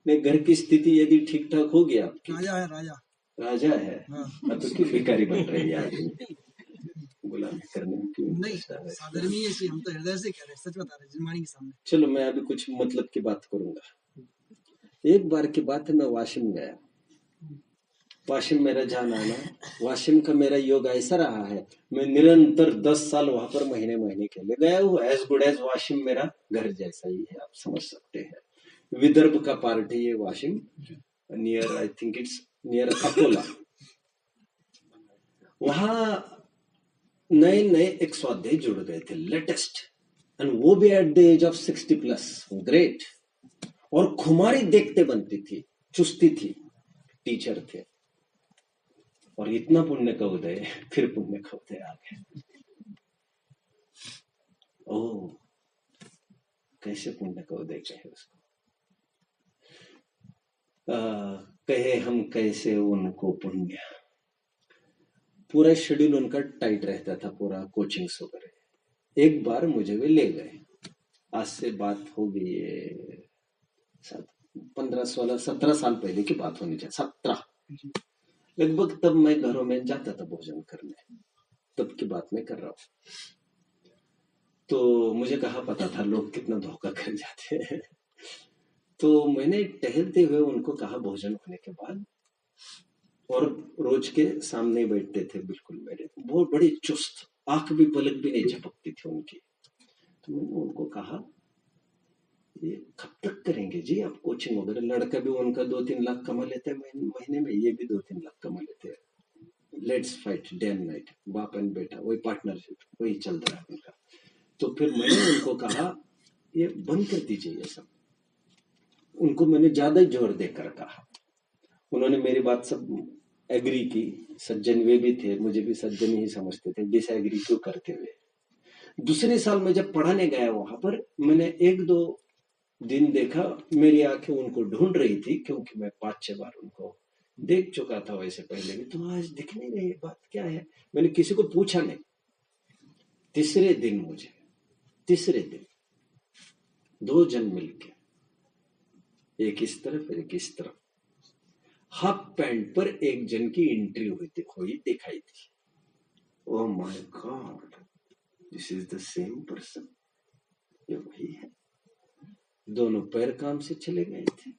नहीं, घर की स्थिति यदि ठीक ठाक होगी आपकी। राजा है राजा राजा है। हाँ अब तो क्यों भिखारी बन रही है आदमी? गुलामी करने में क्यों नहीं इंटरेस्ट आ रहा है? सादर में ये चीज हम तो हृदय से कह रहे हैं सच बता रहे हैं जिनवाणी के सामने चलो, मैं अभी कुछ मतलब की बात करूंगा। एक बार की बात है, मैं वाशिम गया। वाशिम मेरा जान आना, वाशिम का मेरा योग ऐसा रहा है, मैं निरंतर 10 साल वहां पर महीने महीने के लिए गया हूँ। एज गुड एज वाशिम मेरा घर जैसा ही है, आप समझ सकते हैं। विदर्भ का पार्ट है ये Washim, near, I think it's near Akola. वहां नए नए एक स्वाध्याय जुड़ गए थे, लेटेस्ट, एंड वो भी at the age of 60+। Great. और खुमारी देखते बनती थी, चुस्ती थी, टीचर थे। और इतना पुण्य का उदय, फिर पुण्य का उदय आ गया। ओ, कैसे पुण्य का उदय कहे उसको। कहे हम कैसे उनको पुण्य। पूरा शेड्यूल उनका टाइट रहता था, पूरा कोचिंग्स वगैरह। एक बार मुझे वे ले गए, आज से बात हो गई है 15 16 17 साल पहले की बात होनी चाहिए, 17 लगभग। तब मैं घरों में जाता था भोजन करने, तब की बात मैं कर रहा हूँ। तो मुझे कहाँ पता था लोग कितना धोखा कर जाते हैं। तो मैंने टहलते हुए उनको कहा भोजन होने के बाद, और रोज के सामने बैठते थे बिल्कुल मेरे, बहुत बड़ी चुस्त, आंख भी पलक भी नहीं झपकती थी उनकी। तो मैंने उनको कहा, ये कब तक करेंगे जी आप कोचिंग वगैरह? लड़का भी उनका 2-3 लाख कमा लेते हैं महीने में, ये भी 2-3 लाख कमा लेते हैं। Let's fight day and night, बाप एंड बेटा, वही पार्टनरशिप, वही चल रहा है उनका। तो फिर मैंने उनको कहा, ये बंद कर दीजिए ये सब। उनको मैंने ज्यादा ही जोर देकर कहा। उन्होंने मेरी बात सब एग्री की। सज्जन वे भी थे, मुझे भी सज्जन ही समझते थे, डिसएग्री क्यों करते हुए। दूसरे साल में जब पढ़ाने गया वहां पर, मैंने 1-2 दिन देखा, मेरी आंखें उनको ढूंढ रही थी, क्योंकि मैं 5-6 बार उनको देख चुका था वैसे पहले भी। तो आज दिख नहीं रही, बात क्या है? मैंने किसी को पूछा नहीं। तीसरे दिन 2 जन मिलके, एक इस तरफ एक इस तरफ, हाफ पैंट पर एक जन की एंट्री हुई दिखाई थी। Oh my God, this is the same person, ये वही है। दोनों पैर काम से चले गए थे।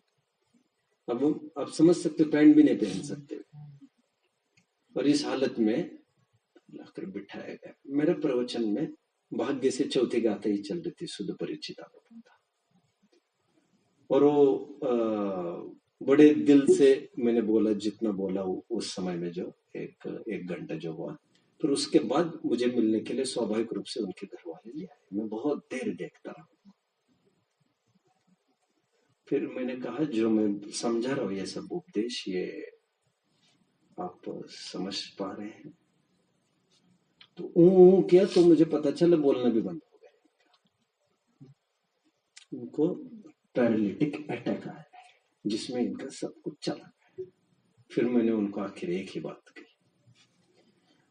अब आप समझ सकते, पैंट भी नहीं पहन सकते, और इस हालत में लाकर बिठाया गया। मेरे प्रवचन में भाग्य से चौथी गाथा ही चल रही थी, शुद्ध परिचिता था। और वो बड़े दिल से मैंने बोला, जितना बोला उस समय में, जो एक घंटा जो हुआ। फिर उसके बाद मुझे मिलने के लिए स्वाभाविक रूप से उनके घर वाले ले आए। मैं बहुत देर देखता रहा। फिर मैंने कहा, जो मैं समझा रहा हूँ ये सब उपदेश, ये आप समझ पा रहे हैं? तो किया तो मुझे पता चला, बोलना भी बंद हो गया। उनको पैरालिटिक अटैक आया, जिसमें इनका सब कुछ चला गया। फिर मैंने उनको आखिर एक ही बात कही।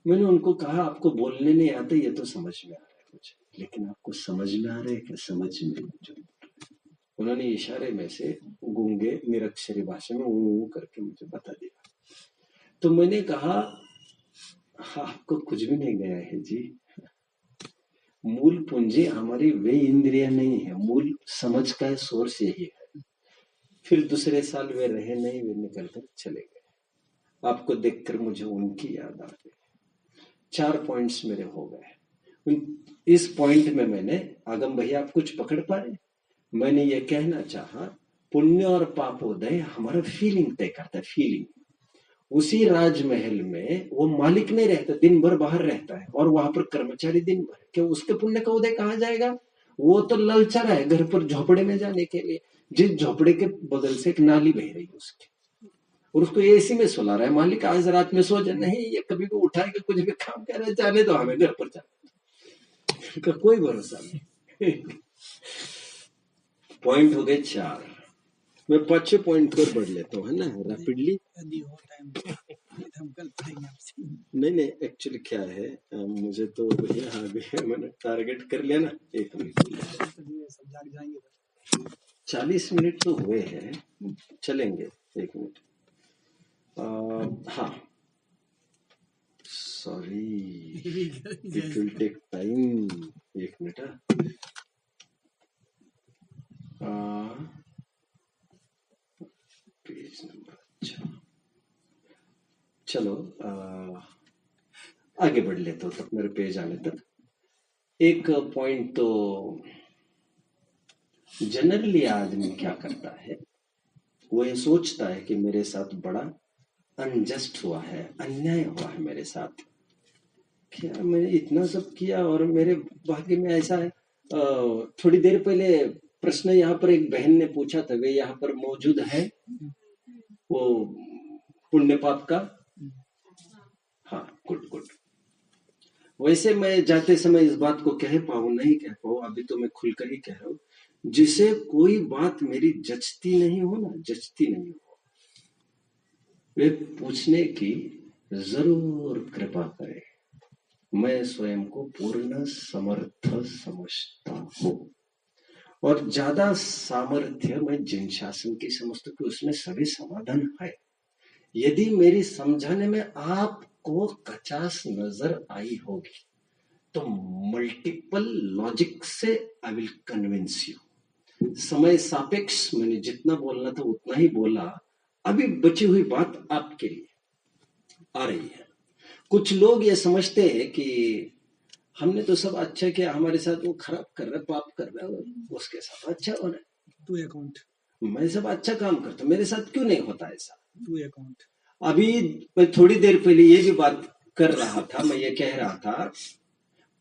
मैंने उनको कहा, आपको बोलने नहीं आता, ये तो समझ में आ रहा है मुझे, लेकिन आपको समझ में आ रहा है क्या? समझ में जो। उन्होंने इशारे में से गूंगे निरक्षरी भाषा में करके मुझे बता दिया। तो मैंने कहा, आपको कुछ भी नहीं गया है जी। मूल पूंजी हमारी वे इंद्रिया नहीं है, मूल समझ का सोर्स यही है। फिर दूसरे साल वे रहे नहीं, वे निकल कर चले गए। आपको देखकर मुझे उनकी याद आ गई। 4 पॉइंट्स मेरे हो गए। इस पॉइंट में मैंने, आगम भैया आप कुछ पकड़ पा रहे? मैंने ये कहना चाहा, पुण्य और पापोदय हमारा फीलिंग तय करता है, फीलिंग। उसी राजमहल में वो मालिक नहीं रहता, दिन भर बाहर रहता है, और वहां पर कर्मचारी दिन भर, क्या उसके पुण्य का उदय कहा जाएगा? वो तो ललचा रहा है घर पर झोपड़े में जाने के लिए, जिस झोपड़े के बगल से एक नाली बह रही है उसकी, और उसको एसी में सुला रहा है, मालिक आज रात में सो जा। नहीं, ये कभी भी उठाएगा, कुछ भी काम कर रहा है, जाने दो, हमें घर पर जाने का कोई भरोसा नहीं। पॉइंट हो गए 4। मैं 5 पॉइंट पर बढ़ लेता हूँ, है ना, रैपिडली। यदि हो टाइम तो हम कल पढ़ेंगे आपसे। नहीं, एक्चुअली क्या है, मुझे तो भैया आ गया, मैंने टारगेट कर लिया ना। 1 मिनट, सब जाग जाएंगे। 40 मिनट तो हुए हैं, चलेंगे। 1 मिनट। हाँ, sorry, it will take time. 1 minute. Page number, अच्छा, चलो आगे बढ़ लेते हो तब मेरे पेज आने तक। एक पॉइंट तो जनरली आदमी क्या करता है, वो ये सोचता है कि मेरे साथ बड़ा अनजस्ट हुआ है, अन्याय हुआ है मेरे साथ। क्या मैंने इतना सब किया और मेरे भाग्य में ऐसा है। थोड़ी देर पहले प्रश्न यहाँ पर एक बहन ने पूछा था, वे यहाँ पर मौजूद है, वो पुण्य पाप का। हाँ, गुड गुड। वैसे मैं जाते समय इस बात को कह पाऊं नहीं कह पाऊं, अभी तो मैं खुलकर ही कह रहा हूं, जिसे कोई बात मेरी जचती नहीं हो ना, जचती नहीं हो, वे पूछने की जरूर कृपा करे। मैं स्वयं को पूर्ण समर्थ समझता हूं, और ज्यादा सामर्थ्य मैं जिन शासन की समझता हूं कि उसमें सभी समाधान है। यदि मेरी समझाने में आपको कचास नजर आई होगी तो मल्टीपल लॉजिक से आई विल कन्विंस यू। समय सापेक्ष मैंने जितना बोलना था उतना ही बोला, अभी बची हुई बात आपके लिए आ रही है। कुछ लोग ये समझते हैं कि हमने तो सब अच्छा किया, हमारे साथ वो खराब कर रहा है, पाप कर रहा है, और उसके साथ अच्छा हो रहा है। टू अकाउंट, मैं सब अच्छा काम करता हूं, मेरे साथ क्यों नहीं होता ऐसा? To account. अभी मैं थोड़ी देर पहले ये भी बात कर रहा था, मैं ये कह रहा था,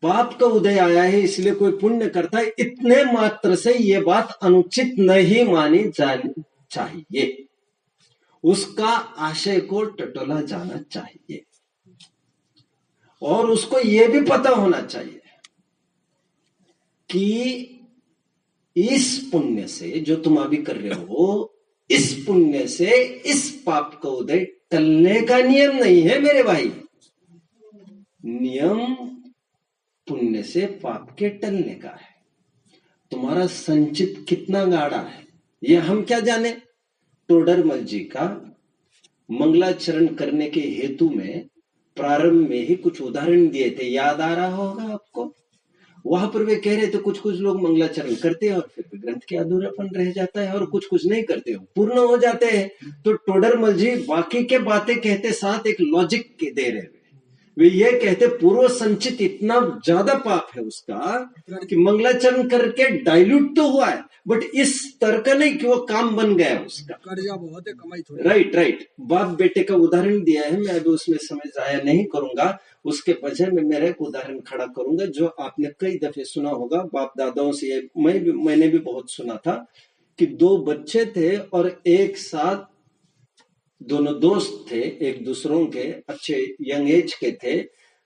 पाप का उदय आया है इसलिए कोई पुण्य करता है, इतने मात्र से ये बात अनुचित नहीं मानी जानी चाहिए, उसका आशय को टटोला जाना चाहिए, और उसको ये भी पता होना चाहिए कि इस पुण्य से जो तुम अभी कर रहे हो, इस पुण्य से इस पाप का उदय टलने का नियम नहीं है मेरे भाई। नियम पुण्य से पाप के टलने का है। तुम्हारा संचित कितना गाढ़ा है ये हम क्या जाने। टोडरमल जी का मंगलाचरण करने के हेतु में प्रारंभ में ही कुछ उदाहरण दिए थे, याद आ रहा होगा आपको। वहां पर वे कह रहे थे कुछ कुछ लोग मंगलाचरण करते हैं और फिर भी ग्रंथ के अधूरापन रह जाता है, और कुछ कुछ नहीं करते हो, पूर्ण हो जाते हैं। तो टोडरमल जी बाकी के बातें कहते साथ एक लॉजिक के दे रहे, वे ये कहते पूर्व संचित इतना ज्यादा पाप है उसका कि मंगलाचरण करके डाइल्यूट तो हुआ है, बट इस स्तर का नहीं कि वो काम बन गया उसका। कर्जा बहुत है, कमाई थोड़ी। राइट, बाप बेटे का उदाहरण दिया है, मैं अभी उसमें समय जाया नहीं करूंगा। उसके बजाय मैं मेरा एक उदाहरण खड़ा करूंगा जो आपने कई दफे सुना होगा बाप दादाओं से, मैंने भी बहुत सुना था कि 2 बच्चे थे और एक साथ दोनों दोस्त थे, एक दूसरों के अच्छे यंग एज के थे,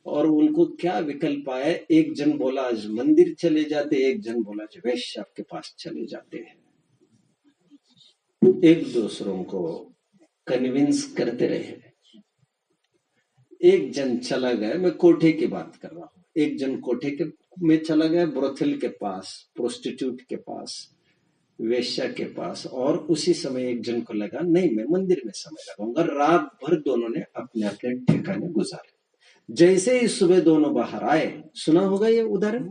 और उनको क्या विकल्प आया, एक जन बोला आज मंदिर चले जाते, एक जन बोला आज वैश्य के पास चले जाते हैं। एक दूसरों को कन्विंस करते रहे। एक जन चला गया, मैं कोठे की बात कर रहा हूं, एक जन कोठे के में चला गया, ब्रोथल के पास, प्रोस्टिट्यूट के पास, वेश्या के पास, और उसी समय एक जन को लगा नहीं मैं मंदिर में समय लगाऊंगा। रात भर दोनों ने अपने अपने ठिकाने गुजारे। जैसे ही सुबह दोनों बाहर आए, सुना होगा ये उदाहरण,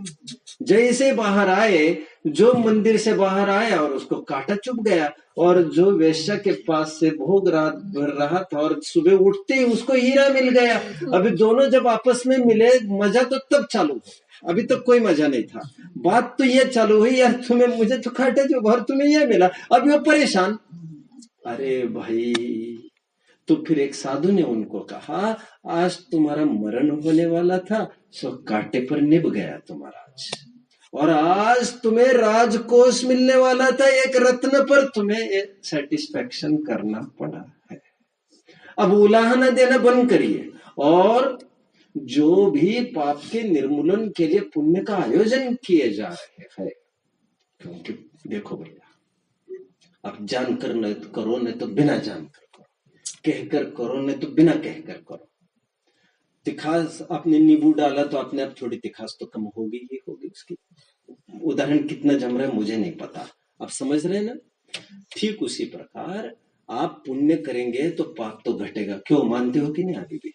जैसे बाहर आए, जो मंदिर से बाहर आया और उसको कांटा चुभ गया, और जो वेश्या के पास से भोग रात भर रहा था और सुबह उठते ही उसको हीरा मिल गया। अभी दोनों जब आपस में मिले, मजा तो तब चालू हो, अभी तक कोई मजा नहीं था। बात तो ये चालू हुई, यार तुम्हें, मुझे तो कांटा चुभ और तुम्हें ये मिला। अभी वो परेशान, अरे भाई। तो फिर एक साधु ने उनको कहा आज तुम्हारा मरण होने वाला था, सो कांटे पर निभ गया तुम्हारा आज, और आज तुम्हें राजकोष मिलने वाला था, एक रत्न पर तुम्हें सेटिस्फेक्शन करना पड़ा है। अब उलाहना देना बंद करिए और जो भी पाप के निर्मूलन के लिए पुण्य का आयोजन किए जा रहे हैं, क्योंकि देखो भैया, अब जानकर न करो, न तो बिना जानकर करो, कहकर करो, न तो बिना कहकर करो। तिखास आपने नींबू डाला तो अपने आप थोड़ी तिखास तो कम होगी ही होगी उसकी। उदाहरण कितना जम रहा है मुझे नहीं पता, आप समझ रहे हैं ना। ठीक उसी प्रकार आप पुण्य करेंगे तो पाप तो घटेगा। क्यों, मानते हो कि नहीं? अभी भी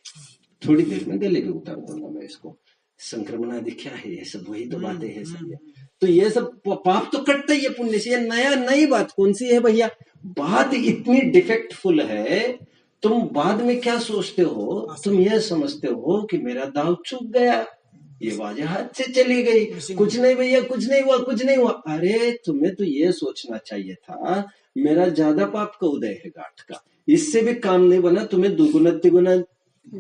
थोड़ी देर में गले भी उतार दूंगा मैं इसको। संक्रमण आदि क्या है, ये सब वही तो बातें हैं सब। तो ये सब पाप तो कटता ही है पुण्य से। ये नई बात कौन सी है भैया? बात इतनी डिफेक्टफुल है, तुम बाद में क्या सोचते हो, तुम ये समझते हो कि मेरा दाव चूक गया, ये बाजे हाथ से चली गई, कुछ नहीं भैया, कुछ नहीं हुआ, कुछ नहीं हुआ। अरे तुम्हें तो ये सोचना चाहिए था मेरा ज्यादा पाप का उदय है गांठ का, इससे भी काम नहीं बना, तुम्हें दुगुना तिगुना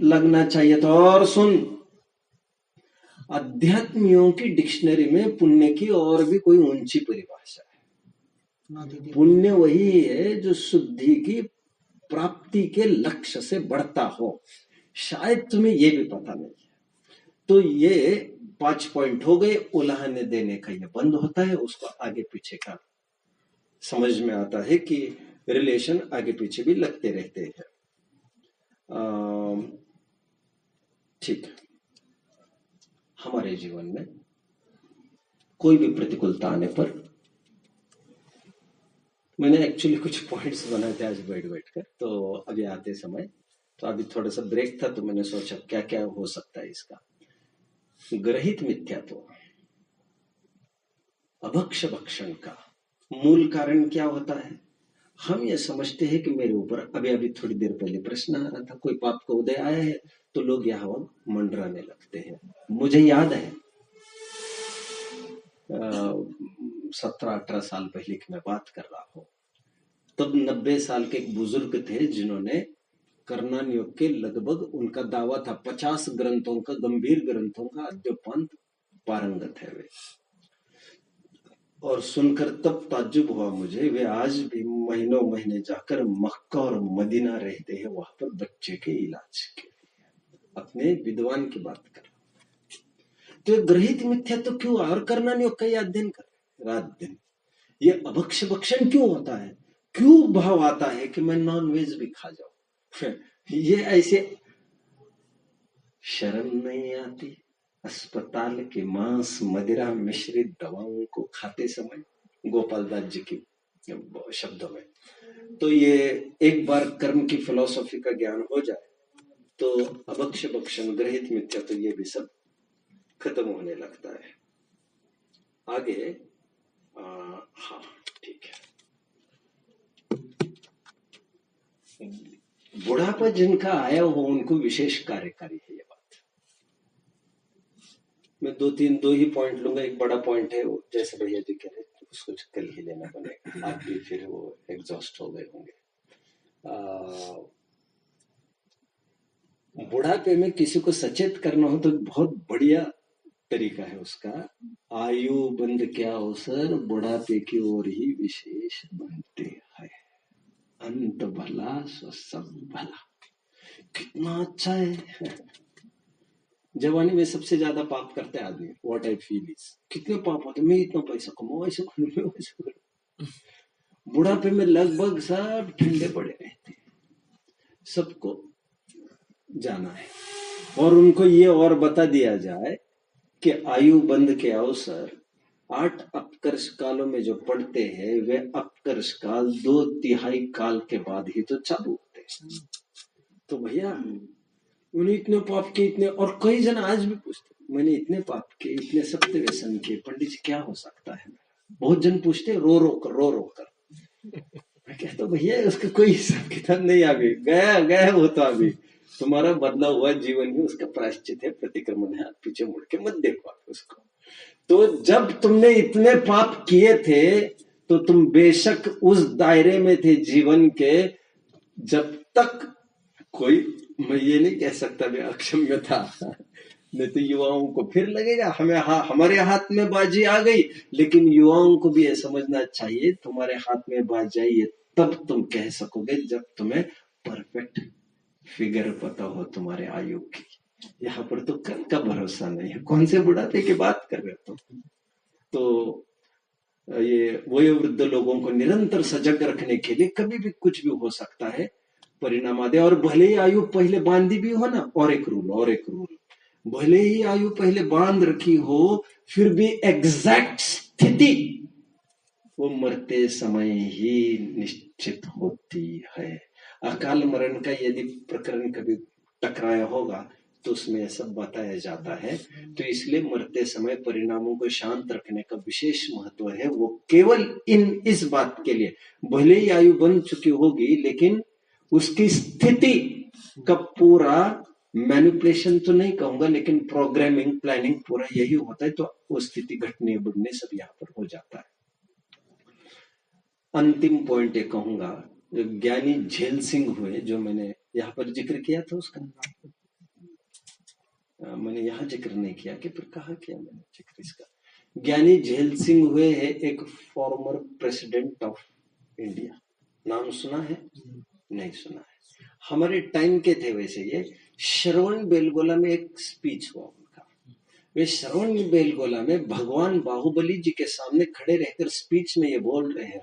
लगना चाहिए था। और सुन, अध्यात्मियों की डिक्शनरी में पुण्य की और भी कोई ऊंची परिभाषा है। पुण्य वही है जो शुद्धि की प्राप्ति के लक्ष्य से बढ़ता हो। शायद तुम्हें ये भी पता नहीं है। तो ये 5 पॉइंट हो गए। उलाहने देने का ये बंद होता है, उसको आगे पीछे का समझ में आता है कि रिलेशन आगे पीछे भी लगते रहते हैं। ठीक है, हमारे जीवन में कोई भी प्रतिकूलता आने पर, मैंने एक्चुअली कुछ पॉइंट्स बनाए थे आज बैठ कर, तो अभी आते समय, तो अभी थोड़ा सा ब्रेक था, तो मैंने सोचा क्या क्या हो सकता है इसका। ग्रहित मिथ्यात्व, अभक्ष भक्षण का मूल कारण क्या होता है? हम ये समझते हैं कि मेरे ऊपर, अभी थोड़ी देर पहले प्रश्न आ रहा था, कोई पाप का उदय आया है तो लोग यहाँ मंडराने लगते हैं। मुझे याद है 17-18 साल पहले की मैं बात कर रहा हूँ, तब 90 साल के एक बुजुर्ग थे जिन्होंने कर्णान योग के लगभग, उनका दावा था 50 ग्रंथों का, गंभीर ग्रंथों का अद्योपंत पारंगत है वे। और सुनकर तब ताज्जुब हुआ मुझे, वे आज भी महीनों महीने जाकर मक्का और मदीना रहते हैं, वहां पर बच्चे के इलाज के लिए। अपने विद्वान की बात कर, तो ग्रहित मिथ्या तो क्यों? और कर्णान योग का ये अध्ययन कर रात दिन। ये अभक्ष भक्षण क्यों होता है? क्यों भाव आता है कि मैं नॉन वेज भी खा जाऊं? ये ऐसे शर्म नहीं आती अस्पताल के मांस मदिरा मिश्रित दवाओं को खाते समय? गोपाल दास जी की शब्दों में। तो ये एक बार कर्म की फिलॉसफी का ज्ञान हो जाए तो अभक्ष भक्षण, ग्रहित मिथ्या, तो ये भी सब खत्म होने लगता है। आगे हाँ ठीक है। बुढ़ापा जिनका आया हो उनको विशेष कार्यकारी है ये बात। मैं दो ही पॉइंट लूंगा। एक बड़ा पॉइंट है, जैसे भैया जी कह रहे उसको कल ही लेना बनेगा, आप भी फिर वो एग्जॉस्ट हो गए होंगे। बुढ़ापे में किसी को सचेत करना हो तो बहुत बढ़िया तरीका है उसका। आयु बंद क्या अवसर, बुढ़ापे की ओर ही विशेष बनते हैं, अंत भला सो सब भला। कितना अच्छा है। जवानी में सबसे ज्यादा पाप करते आदमी, व्हाट आई फील इज, कितने पाप होते, मैं इतना पैसा कमाऊं, ऐसे करूं, मैं वैसे करूं। बुढ़ापे में लगभग सब ठंडे पड़े रहते हैं, सबको जाना है। और उनको ये और बता दिया जाए कि आयु बंद के अवसर 8 अपकर्ष कालों में जो पड़ते हैं, वे अपकर्ष काल 2/3 काल के बाद ही तो चालू होते हैं। तो भैया उन्हें इतने पाप के, इतने, और कई जन आज भी पूछते मैंने इतने पाप के, इतने सत्य व्यसन के, पंडित जी क्या हो सकता है? बहुत जन पूछते रो रो कर। मैं कहता हूँ भैया उसका कोई हिसाब किताब नहीं, अभी गया वो तो अभी तुम्हारा बदला हुआ जीवन ही उसका प्रायश्चित है, प्रतिक्रमण है। पीछे मुड़ के मत देखो आप उसको। तो जब तुमने इतने पाप किए थे तो तुम बेशक उस दायरे में थे जीवन के, जब तक कोई, मैं ये नहीं कह सकता मैं अक्षम्य था, नहीं तो युवाओं को फिर लगेगा हमारे हाथ में बाजी आ गई। लेकिन युवाओं को भी ये समझना चाहिए तुम्हारे हाथ में बाजी आई है तब तुम कह सकोगे जब तुम्हें परफेक्ट फिगर पता हो तुम्हारे आयु की। यहाँ पर तो कल का भरोसा नहीं है, कौन से बुढ़ापे की बात कर रहे हो तुम। तो ये वयोवृद्ध लोगों को निरंतर सजग रखने के लिए कभी भी कुछ भी हो सकता है, परिणाम आदि। और भले ही आयु पहले बांधी भी हो ना, और एक रूल, भले ही आयु पहले बांध रखी हो, फिर भी एग्जैक्ट स्थिति वो मरते समय ही निश्चित होती है। अकाल मरण का यदि प्रकरण कभी टकराया होगा तो उसमें यह सब बताया जाता है। तो इसलिए मरते समय परिणामों को शांत रखने का विशेष महत्व है। वो केवल इस बात के लिए, भले ही आयु बन चुकी होगी लेकिन उसकी स्थिति का पूरा मैनिपुलेशन तो नहीं कहूंगा, लेकिन प्रोग्रामिंग प्लानिंग पूरा यही होता है। तो वो स्थिति घटने बढ़ने सब यहाँ पर हो जाता है। अंतिम पॉइंट ये कहूंगा, जो ज्ञानी झेल सिंह हुए, जो मैंने यहाँ पर जिक्र किया था उसका, मैंने यहाँ जिक्र नहीं किया कि फिर कहा किया मैंने जिक्र इसका। ज्ञानी झेल सिंह हुए है एक फॉर्मर प्रेसिडेंट ऑफ इंडिया। नाम सुना है? नहीं सुना है। हमारे टाइम के थे वैसे। ये श्रवण बेलगोला में एक स्पीच हुआ उनका। वे श्रवण बेलगोला में भगवान बाहुबली जी के सामने खड़े रहकर स्पीच में ये बोल रहे हैं,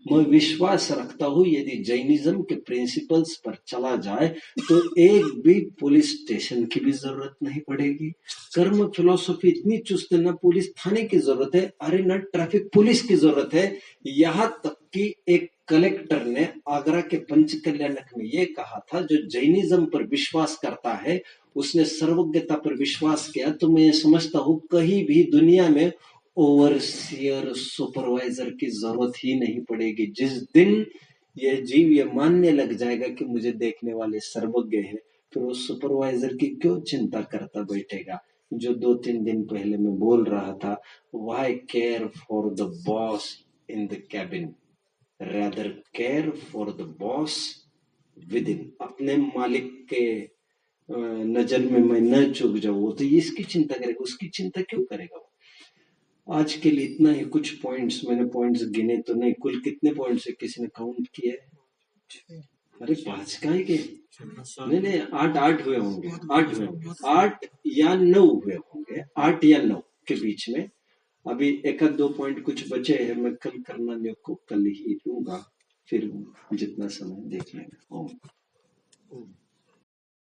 मैं विश्वास रखता हूं यदि जैनिज्म के प्रिंसिपल्स पर चला जाए तो एक भी पुलिस स्टेशन की भी जरूरत नहीं पड़ेगी। कर्म फिलोसफी इतनी चुस्त, न पुलिस थाने की जरूरत है, अरे न ट्रैफिक पुलिस की जरूरत है। यहाँ तक कि एक कलेक्टर ने आगरा के पंचकल्याणक में ये कहा था, जो जैनिज्म पर विश्वास करता है उसने सर्वज्ञता पर विश्वास किया। तो मैं समझता हूं कहीं भी दुनिया में ओवरसियर सुपरवाइजर की जरूरत ही नहीं पड़ेगी। जिस दिन यह जीव ये मानने लग जाएगा कि मुझे देखने वाले सर्वज्ञ है, फिर वो सुपरवाइजर की क्यों चिंता करता बैठेगा। जो 2-3 दिन पहले मैं बोल रहा था, why care for the boss in the cabin, rather care for the boss within. अपने मालिक के नजर में मैं न चूक जाऊं तो इसकी चिंता करेगा, उसकी चिंता क्यों करेगा वो। आज के लिए इतना ही। कुछ पॉइंट्स मैंने पॉइंट्स गिने तो नहीं, कुल कितने पॉइंट्स है किसी ने काउंट किया है? अरे 5 का ही के नहीं 8 हुए होंगे, 8 या 9 हुए होंगे, 8 या 9 के बीच में। अभी 1-2 पॉइंट कुछ बचे हैं, मैं कल करना नहीं को कल ही लूंगा, फिर जितना समय देख लेंगे।